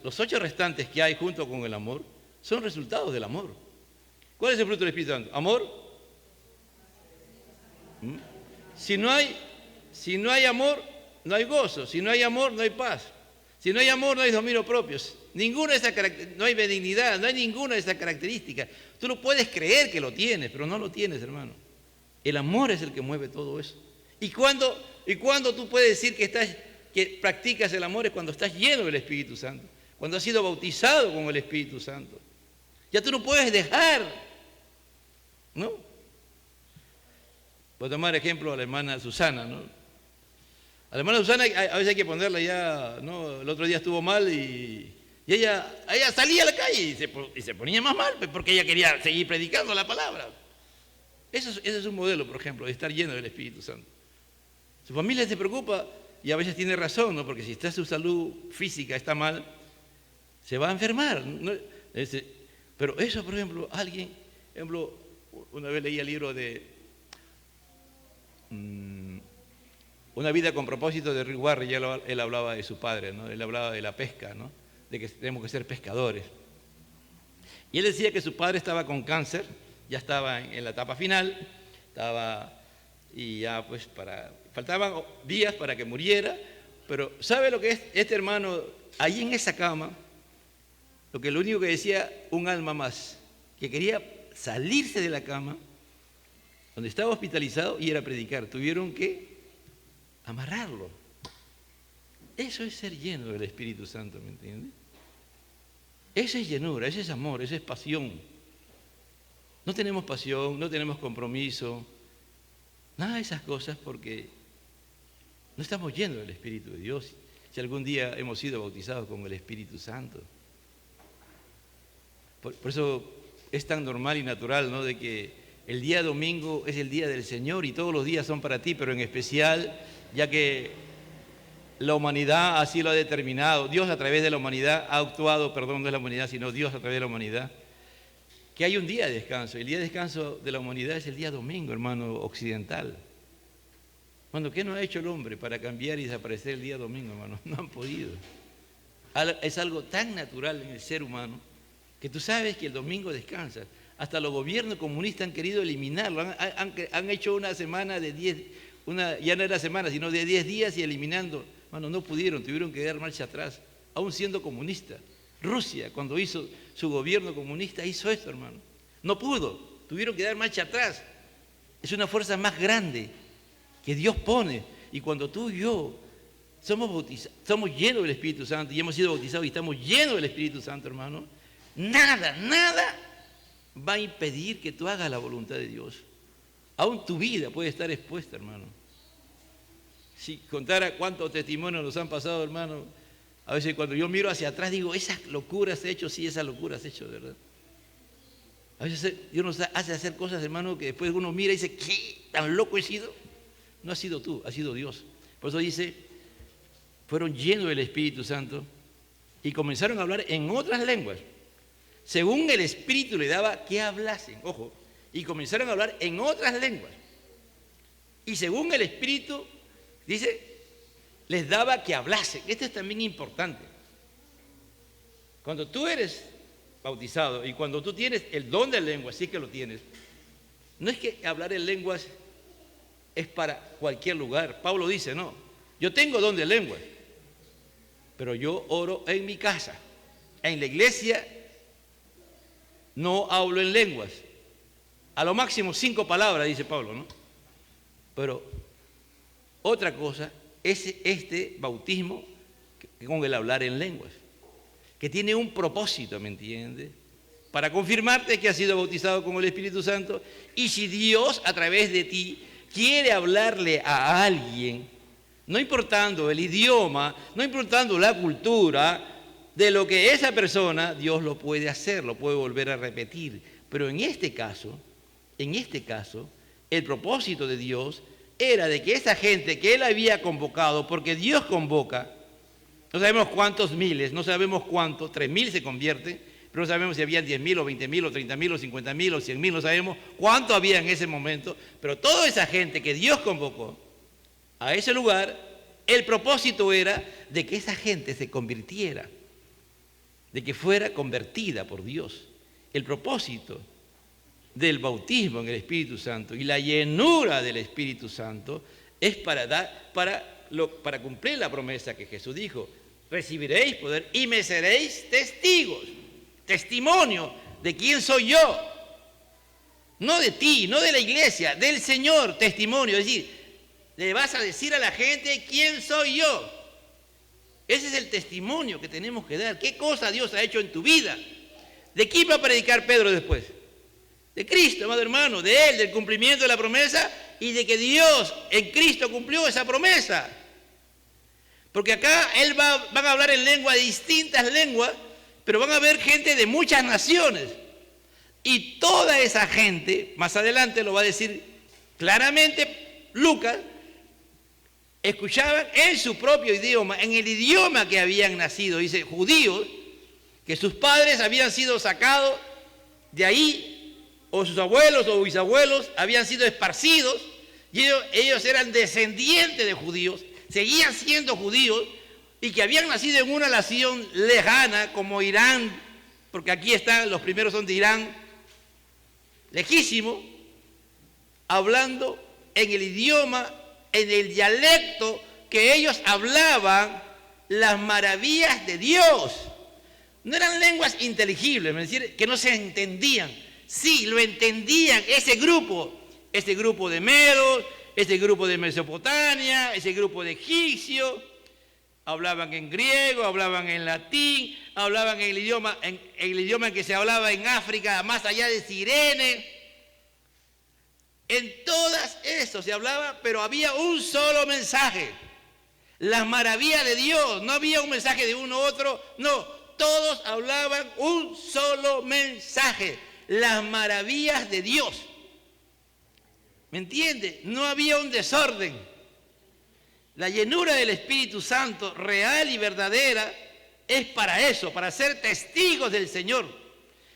que hay junto con el amor son resultados del amor. ¿Cuál es el fruto del Espíritu Santo? ¿Amor? Si no hay amor, no hay gozo. Si no hay amor, no hay paz. Si no hay amor, no hay dominio propio. No hay benignidad, no hay ninguna de esas características. Tú no puedes creer que lo tienes, pero no lo tienes, hermano. El amor es el que mueve todo eso. ¿Y cuándo tú puedes decir que practicas el amor? Es cuando estás lleno del Espíritu Santo, cuando has sido bautizado con el Espíritu Santo. Ya tú no puedes dejar, ¿no? Voy a tomar ejemplo a la hermana Susana, ¿no? A la hermana Susana a veces hay que ponerla ya, ¿no? El otro día estuvo mal y ella salía a la calle y se ponía más mal porque ella quería seguir predicando la palabra. Ese es un modelo, por ejemplo, de estar lleno del Espíritu Santo. Su familia se preocupa y a veces tiene razón, ¿no? Porque si su salud física está mal, se va a enfermar, ¿no? Pero eso, por ejemplo, una vez leí el libro de Una vida con propósito de Rick Warren, él hablaba de su padre, ¿no? Él hablaba de la pesca, ¿no? De que tenemos que ser pescadores. Y él decía que su padre estaba con cáncer, ya estaba en la etapa final, y ya pues faltaban días para que muriera, pero ¿sabe lo que es este hermano? Ahí en esa cama, lo único que decía, un alma más, que quería salirse de la cama, donde estaba hospitalizado, y era predicar. Tuvieron que amarrarlo. Eso es ser lleno del Espíritu Santo, ¿me entiende? Eso es llenura, eso es amor, eso es pasión. No tenemos pasión, no tenemos compromiso, nada de esas cosas, porque no estamos llenos del Espíritu de Dios. Si algún día hemos sido bautizados con el Espíritu Santo. Por eso es tan normal y natural, ¿no?, de que el día domingo es el día del Señor y todos los días son para ti, pero en especial, ya que la humanidad así lo ha determinado, Dios a través de la humanidad ha actuado, perdón, no es la humanidad, sino Dios a través de la humanidad, que hay un día de descanso. El día de descanso de la humanidad es el día domingo, hermano occidental. Bueno, ¿qué no ha hecho el hombre para cambiar y desaparecer el día domingo, hermano? No han podido. Es algo tan natural en el ser humano que tú sabes que el domingo descansa. Hasta los gobiernos comunistas han querido eliminarlo. Han hecho una semana de 10, ya no era semana, sino de 10 días y eliminando. Hermano, no pudieron, tuvieron que dar marcha atrás, aún siendo comunista. Rusia, cuando hizo su gobierno comunista, hizo esto, hermano. No pudo, tuvieron que dar marcha atrás. Es una fuerza más grande que Dios pone. Y cuando tú y yo somos bautizados, somos llenos del Espíritu Santo y hemos sido bautizados y estamos llenos del Espíritu Santo, hermano, nada va a impedir que tú hagas la voluntad de Dios. Aún tu vida puede estar expuesta, hermano. Si contara cuántos testimonios nos han pasado, hermano, a veces cuando yo miro hacia atrás digo, esas locuras he hecho, sí, esas locuras he hecho, ¿verdad? A veces Dios nos hace hacer cosas, hermano, que después uno mira y dice, ¿qué tan loco he sido? No has sido tú, ha sido Dios. Por eso dice, fueron llenos del Espíritu Santo y comenzaron a hablar en otras lenguas, según el Espíritu le daba que hablasen, ojo, y comenzaron a hablar en otras lenguas. Y según el Espíritu, dice, les daba que hablasen. Esto es también importante. Cuando tú eres bautizado y cuando tú tienes el don de lenguas, sí que lo tienes, no es que hablar en lenguas es para cualquier lugar. Pablo dice, no, yo tengo don de lenguas, pero yo oro en mi casa. En la iglesia no hablo en lenguas. A lo máximo 5 palabras, dice Pablo, ¿no? Pero otra cosa es este bautismo con el hablar en lenguas, que tiene un propósito, ¿me entiendes? Para confirmarte que has sido bautizado con el Espíritu Santo, y si Dios a través de ti quiere hablarle a alguien, no importando el idioma, no importando la cultura, de lo que esa persona, Dios lo puede hacer, lo puede volver a repetir. Pero en este caso, el propósito de Dios era de que esa gente que Él había convocado, porque Dios convoca, no sabemos cuántos miles, no sabemos cuántos, 3.000 se convierten, pero no sabemos si habían 10.000 o 20.000 o 30.000 o 50.000 o 100.000, no sabemos cuánto había en ese momento, pero toda esa gente que Dios convocó a ese lugar, el propósito era de que esa gente se convirtiera, de que fuera convertida por Dios. El propósito del bautismo en el Espíritu Santo y la llenura del Espíritu Santo es para cumplir la promesa que Jesús dijo: recibiréis poder y me seréis testigos, testimonio de quién soy yo, no de ti, no de la iglesia, del Señor, testimonio. Es decir, le vas a decir a la gente quién soy yo. Ese es el testimonio que tenemos que dar. ¿Qué cosa Dios ha hecho en tu vida? ¿De quién va a predicar Pedro después? De Cristo, amado hermano, de Él, del cumplimiento de la promesa y de que Dios en Cristo cumplió esa promesa. Porque acá van a hablar en lengua, distintas lenguas, pero van a haber gente de muchas naciones. Y toda esa gente, más adelante lo va a decir claramente Lucas, escuchaban en su propio idioma, en el idioma que habían nacido. Dice, judíos, que sus padres habían sido sacados de ahí, o sus abuelos o bisabuelos habían sido esparcidos, y ellos eran descendientes de judíos, seguían siendo judíos, y que habían nacido en una nación lejana como Irán, porque aquí están, los primeros son de Irán, lejísimo, hablando en el idioma, en el dialecto que ellos hablaban, las maravillas de Dios. No eran lenguas inteligibles, es decir, que no se entendían. Sí, lo entendían ese grupo de medos, ese grupo de Mesopotamia, ese grupo de egipcios. Hablaban en griego, hablaban en latín, hablaban en el idioma que se hablaba en África, más allá de Cirene. En todas eso se hablaba, pero había un solo mensaje. Las maravillas de Dios. No había un mensaje de uno u otro, no. Todos hablaban un solo mensaje. Las maravillas de Dios. ¿Me entiende? No había un desorden. La llenura del Espíritu Santo, real y verdadera, es para eso, para ser testigos del Señor.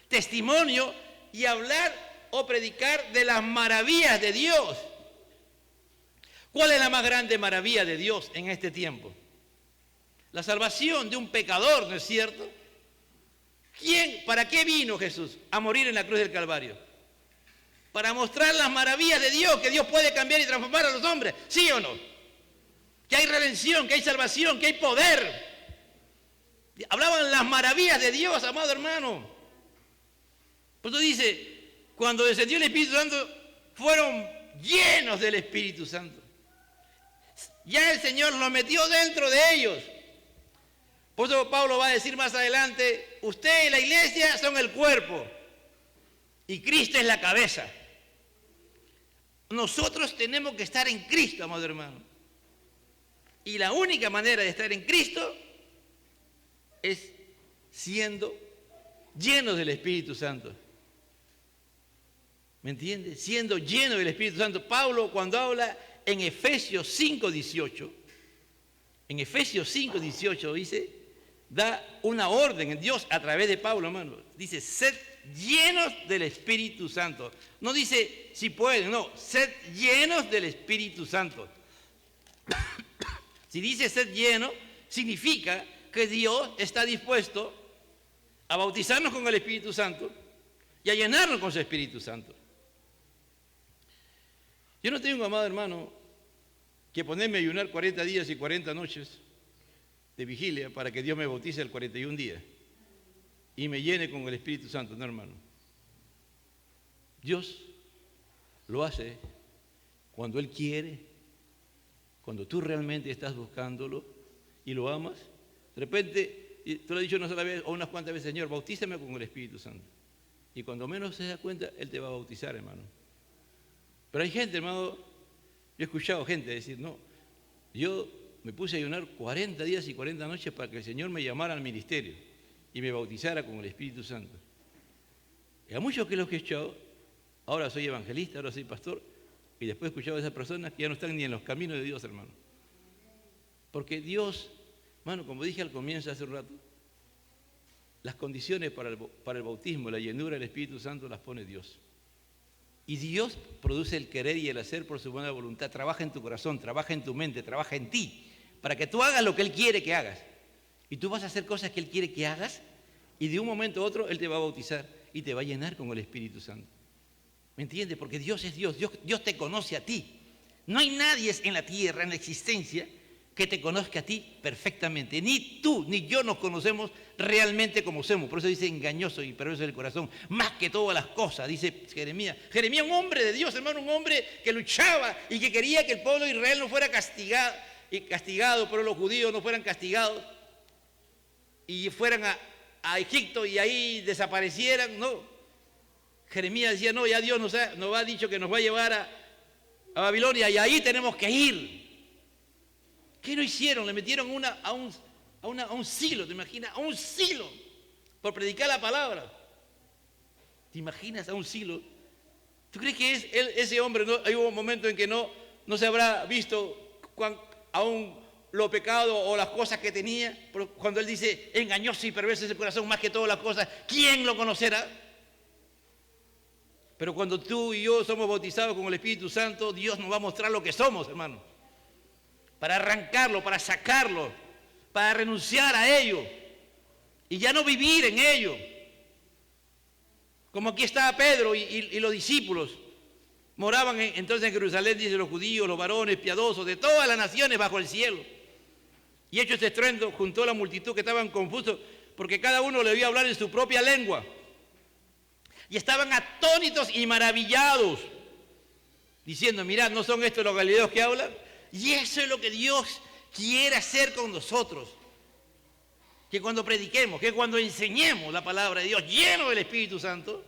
Testimonio y hablar o predicar de las maravillas de Dios. ¿Cuál es la más grande maravilla de Dios en este tiempo? La salvación de un pecador, ¿no es cierto? ¿Para qué vino Jesús a morir en la cruz del Calvario? Para mostrar las maravillas de Dios, que Dios puede cambiar y transformar a los hombres, ¿sí o no? Que hay redención, que hay salvación, que hay poder. Hablaban las maravillas de Dios, amado hermano. Por eso dice, cuando descendió el Espíritu Santo, fueron llenos del Espíritu Santo. Ya el Señor los metió dentro de ellos. Por eso Pablo va a decir más adelante, usted y la iglesia son el cuerpo y Cristo es la cabeza. Nosotros tenemos que estar en Cristo, amado hermano. Y la única manera de estar en Cristo es siendo llenos del Espíritu Santo. ¿Me entiende? Siendo lleno del Espíritu Santo. Pablo, cuando habla en Efesios 5:18, dice, da una orden en Dios a través de Pablo, hermano. Dice, sed llenos del Espíritu Santo. No dice si pueden, no, sed llenos del Espíritu Santo. Si dice sed lleno, significa que Dios está dispuesto a bautizarnos con el Espíritu Santo y a llenarnos con su Espíritu Santo. Yo no tengo, amado hermano, que ponerme a ayunar 40 días y 40 noches de vigilia para que Dios me bautice el 41 días y me llene con el Espíritu Santo, no, hermano. Dios lo hace cuando Él quiere, cuando tú realmente estás buscándolo y lo amas. De repente, tú lo has dicho una sola vez o unas cuantas veces, Señor, bautízame con el Espíritu Santo. Y cuando menos se da cuenta, Él te va a bautizar, hermano. Pero hay gente, hermano, yo he escuchado gente decir, no, yo me puse a ayunar 40 días y 40 noches para que el Señor me llamara al ministerio y me bautizara con el Espíritu Santo. Y a muchos que los he escuchado, ahora soy evangelista, ahora soy pastor, y después he escuchado a esas personas que ya no están ni en los caminos de Dios, hermano. Porque Dios, hermano, como dije al comienzo hace un rato, las condiciones para el bautismo, la llenura del Espíritu Santo las pone Dios. Y Dios produce el querer y el hacer por su buena voluntad. Trabaja en tu corazón, trabaja en tu mente, trabaja en ti, para que tú hagas lo que Él quiere que hagas. Y tú vas a hacer cosas que Él quiere que hagas, y de un momento a otro Él te va a bautizar y te va a llenar con el Espíritu Santo. ¿Me entiendes? Porque Dios es Dios, Dios te conoce a ti. No hay nadie en la tierra, en la existencia, que te conozca a ti perfectamente. Ni tú ni yo nos conocemos realmente como somos. Por eso dice engañoso y perverso el corazón, más que todas las cosas, dice Jeremías. Jeremías, un hombre de Dios, hermano, un hombre que luchaba y que quería que el pueblo de Israel no fuera castigado, pero los judíos no fueran castigados y fueran a Egipto y ahí desaparecieran. No, Jeremías decía, no, ya Dios nos ha dicho que nos va a llevar a Babilonia y ahí tenemos que ir. ¿Qué no hicieron? Le metieron a un silo, ¿te imaginas? A un silo, por predicar la palabra. ¿Te imaginas a un silo? ¿Tú crees que ese hombre, hay un momento en que no se habrá visto aún lo pecado o las cosas que tenía? Pero cuando él dice, engañoso y perverso es el corazón más que todas las cosas, ¿quién lo conocerá? Pero cuando tú y yo somos bautizados con el Espíritu Santo, Dios nos va a mostrar lo que somos, hermano. Para arrancarlo, para sacarlo, para renunciar a ello y ya no vivir en ello. Como aquí estaba Pedro y los discípulos. Moraban entonces en Jerusalén, dicen los judíos, los varones piadosos de todas las naciones bajo el cielo. Y hecho este estruendo, juntó a la multitud que estaban confusos, porque cada uno le oía hablar en su propia lengua. Y estaban atónitos y maravillados, diciendo, mirad, ¿no son estos los galileos que hablan? Y eso es lo que Dios quiere hacer con nosotros. Que cuando prediquemos, que cuando enseñemos la palabra de Dios lleno del Espíritu Santo,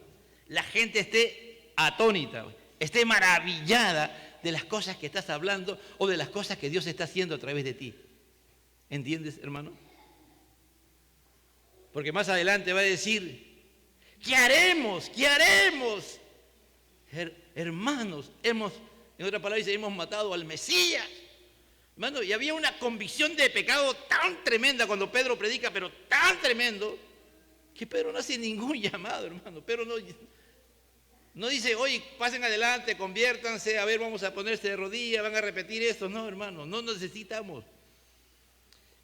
la gente esté atónita, esté maravillada de las cosas que estás hablando o de las cosas que Dios está haciendo a través de ti. ¿Entiendes, hermano? Porque más adelante va a decir, ¿qué haremos? ¿Qué haremos? Hermanos, en otra palabra dice, hemos matado al Mesías. Hermano, y había una convicción de pecado tan tremenda cuando Pedro predica, pero tan tremendo, que Pedro no hace ningún llamado, hermano. Pedro no dice, oye, pasen adelante, conviértanse, a ver, vamos a ponerse de rodillas, van a repetir esto. No, hermano, no necesitamos.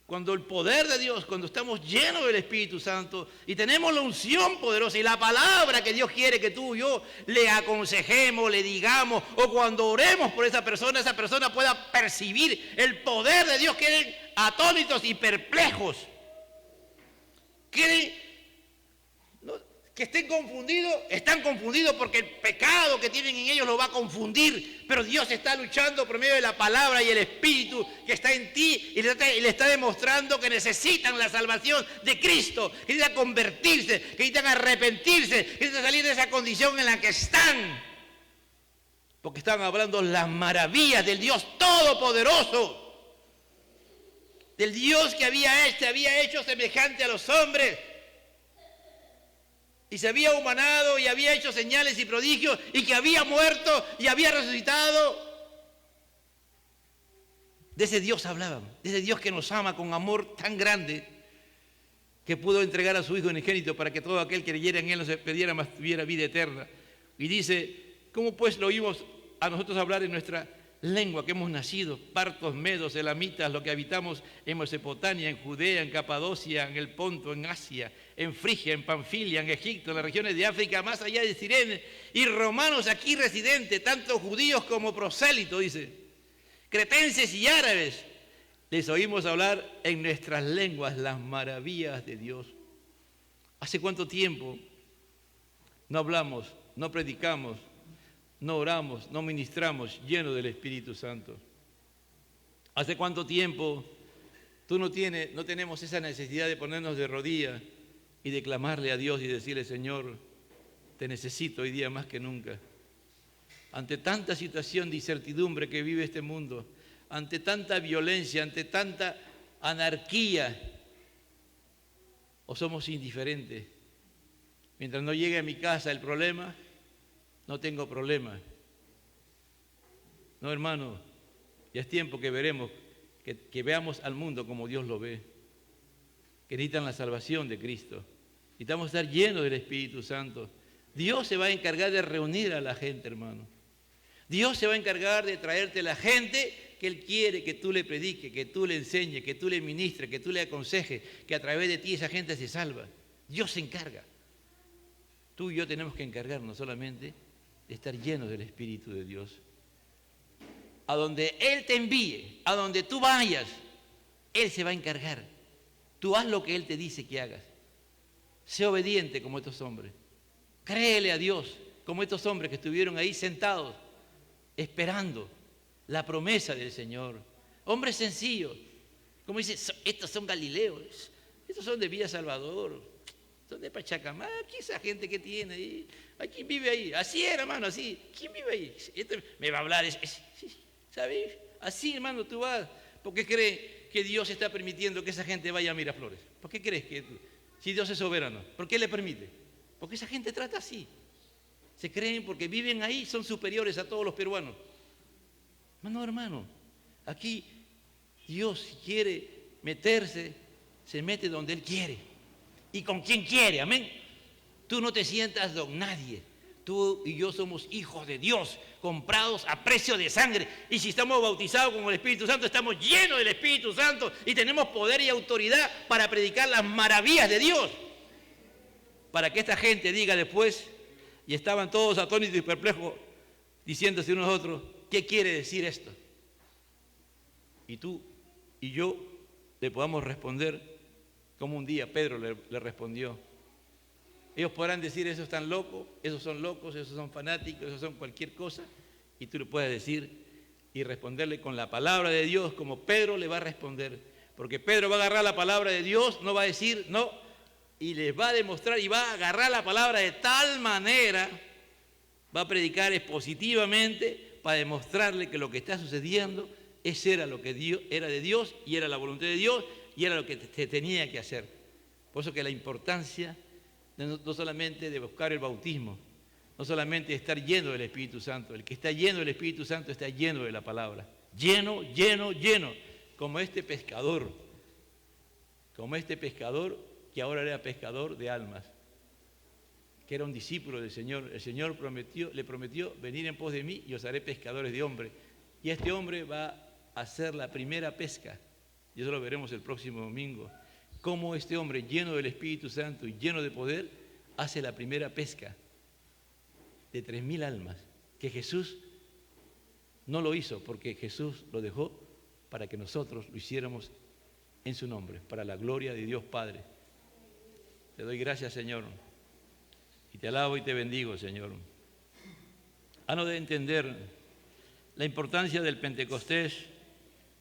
Cuando el poder de Dios, cuando estamos llenos del Espíritu Santo y tenemos la unción poderosa y la palabra que Dios quiere que tú y yo le aconsejemos, le digamos, o cuando oremos por esa persona pueda percibir el poder de Dios, queden atónitos y perplejos, que estén confundidos, están confundidos porque el pecado que tienen en ellos los va a confundir, pero Dios está luchando por medio de la palabra y el Espíritu que está en ti y le está demostrando que necesitan la salvación de Cristo, que necesitan convertirse, que necesitan arrepentirse, que necesitan salir de esa condición en la que están, porque están hablando las maravillas del Dios Todopoderoso, del Dios que había hecho semejante a los hombres, y se había humanado y había hecho señales y prodigios y que había muerto y había resucitado. De ese Dios hablaban, de ese Dios que nos ama con amor tan grande que pudo entregar a su Hijo unigénito para que todo aquel que creyera en Él no se perdiera, mas tuviera vida eterna. Y dice, ¿cómo pues lo oímos a nosotros hablar en nuestra lengua que hemos nacido, partos, medos, elamitas, los que habitamos en Mesopotamia, en Judea, en Capadocia, en el Ponto, en Asia, en Frigia, en Panfilia, en Egipto, en las regiones de África, más allá de Cirene, y romanos aquí residentes, tanto judíos como prosélitos, dice, cretenses y árabes, les oímos hablar en nuestras lenguas las maravillas de Dios. ¿Hace cuánto tiempo no hablamos, no predicamos, no oramos, no ministramos llenos del Espíritu Santo? ¿Hace cuánto tiempo no tenemos esa necesidad de ponernos de rodillas y de clamarle a Dios y decirle, Señor, te necesito hoy día más que nunca? Ante tanta situación de incertidumbre que vive este mundo, ante tanta violencia, ante tanta anarquía, ¿o somos indiferentes? Mientras no llegue a mi casa el problema, no tengo problema. No, hermano, ya es tiempo que veremos, que veamos al mundo como Dios lo ve, que necesitan la salvación de Cristo. Necesitamos estar llenos del Espíritu Santo. Dios se va a encargar de reunir a la gente, hermano. Dios se va a encargar de traerte la gente que Él quiere que tú le prediques, que tú le enseñes, que tú le ministres, que tú le aconsejes, que a través de ti esa gente se salva. Dios se encarga. Tú y yo tenemos que encargarnos solamente de estar llenos del Espíritu de Dios. A donde Él te envíe, a donde tú vayas, Él se va a encargar. Tú haz lo que Él te dice que hagas. Sé obediente como estos hombres. Créele a Dios como estos hombres que estuvieron ahí sentados, esperando la promesa del Señor. Hombres sencillos. Como dice, estos son galileos, estos son de Villa Salvador, son de Pachacamá. Aquí esa gente que tiene ahí. ¿Quién vive ahí? Así era, hermano, así. ¿Quién vive ahí? Este me va a hablar, ¿sabes? Así, hermano, tú vas. ¿Por qué crees que Dios está permitiendo que esa gente vaya a Miraflores? ¿Por qué crees que, si Dios es soberano, por qué le permite? Porque esa gente trata así. Se creen porque viven ahí, son superiores a todos los peruanos. Hermano, aquí Dios si quiere meterse, se mete donde Él quiere y con quien quiere, amén. Tú no te sientas don nadie. Tú y yo somos hijos de Dios, comprados a precio de sangre. Y si estamos bautizados con el Espíritu Santo, estamos llenos del Espíritu Santo y tenemos poder y autoridad para predicar las maravillas de Dios. Para que esta gente diga después, y estaban todos atónitos y perplejos, diciéndose unos a otros, ¿qué quiere decir esto? Y tú y yo le podamos responder como un día Pedro le respondió. Ellos podrán decir, esos están locos, esos son fanáticos, esos son cualquier cosa, y tú le puedes decir y responderle con la palabra de Dios como Pedro le va a responder, porque Pedro va a agarrar la palabra de Dios, no va a decir no, y les va a demostrar y va a agarrar la palabra de tal manera, va a predicar expositivamente para demostrarle que lo que está sucediendo era lo que Dios, era de Dios y era la voluntad de Dios y era lo que se tenía que hacer. Por eso que la importancia no solamente de buscar el bautismo, no solamente de estar lleno del Espíritu Santo. El que está lleno del Espíritu Santo está lleno de la palabra. Lleno, lleno, lleno. Como este pescador que ahora era pescador de almas, que era un discípulo del Señor. El Señor le prometió, venir en pos de mí y os haré pescadores de hombres. Y este hombre va a hacer la primera pesca. Y eso lo veremos el próximo domingo. Cómo este hombre lleno del Espíritu Santo y lleno de poder hace la primera pesca de 3.000 almas, que Jesús no lo hizo porque Jesús lo dejó para que nosotros lo hiciéramos en su nombre, para la gloria de Dios Padre. Te doy gracias, Señor, y te alabo y te bendigo, Señor. No de entender la importancia del Pentecostés,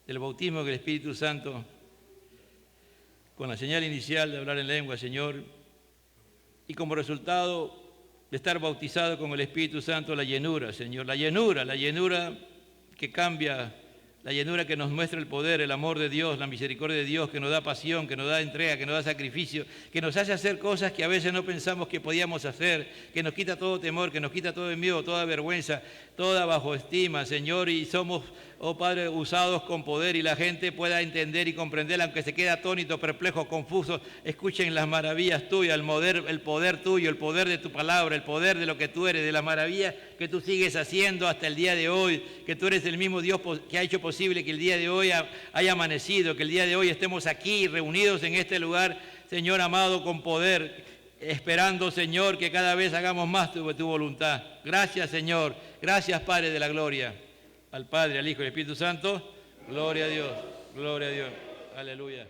del bautismo del Espíritu Santo, con la señal inicial de hablar en lengua, Señor, y como resultado de estar bautizado con el Espíritu Santo, la llenura, Señor, la llenura que cambia, la llenura que nos muestra el poder, el amor de Dios, la misericordia de Dios, que nos da pasión, que nos da entrega, que nos da sacrificio, que nos hace hacer cosas que a veces no pensamos que podíamos hacer, que nos quita todo temor, que nos quita todo miedo, toda vergüenza, toda bajoestima, Señor, y somos, oh Padre, usados con poder y la gente pueda entender y comprender, aunque se quede atónito, perplejo, confuso, escuchen las maravillas tuyas, el poder tuyo, el poder de tu palabra, el poder de lo que tú eres, de las maravillas que tú sigues haciendo hasta el día de hoy, que tú eres el mismo Dios que ha hecho posible que el día de hoy haya amanecido, que el día de hoy estemos aquí reunidos en este lugar, Señor amado, con poder, esperando, Señor, que cada vez hagamos más tu voluntad. Gracias, Señor. Gracias, Padre de la gloria. Al Padre, al Hijo y al Espíritu Santo. Gloria a Dios. Gloria a Dios. Aleluya.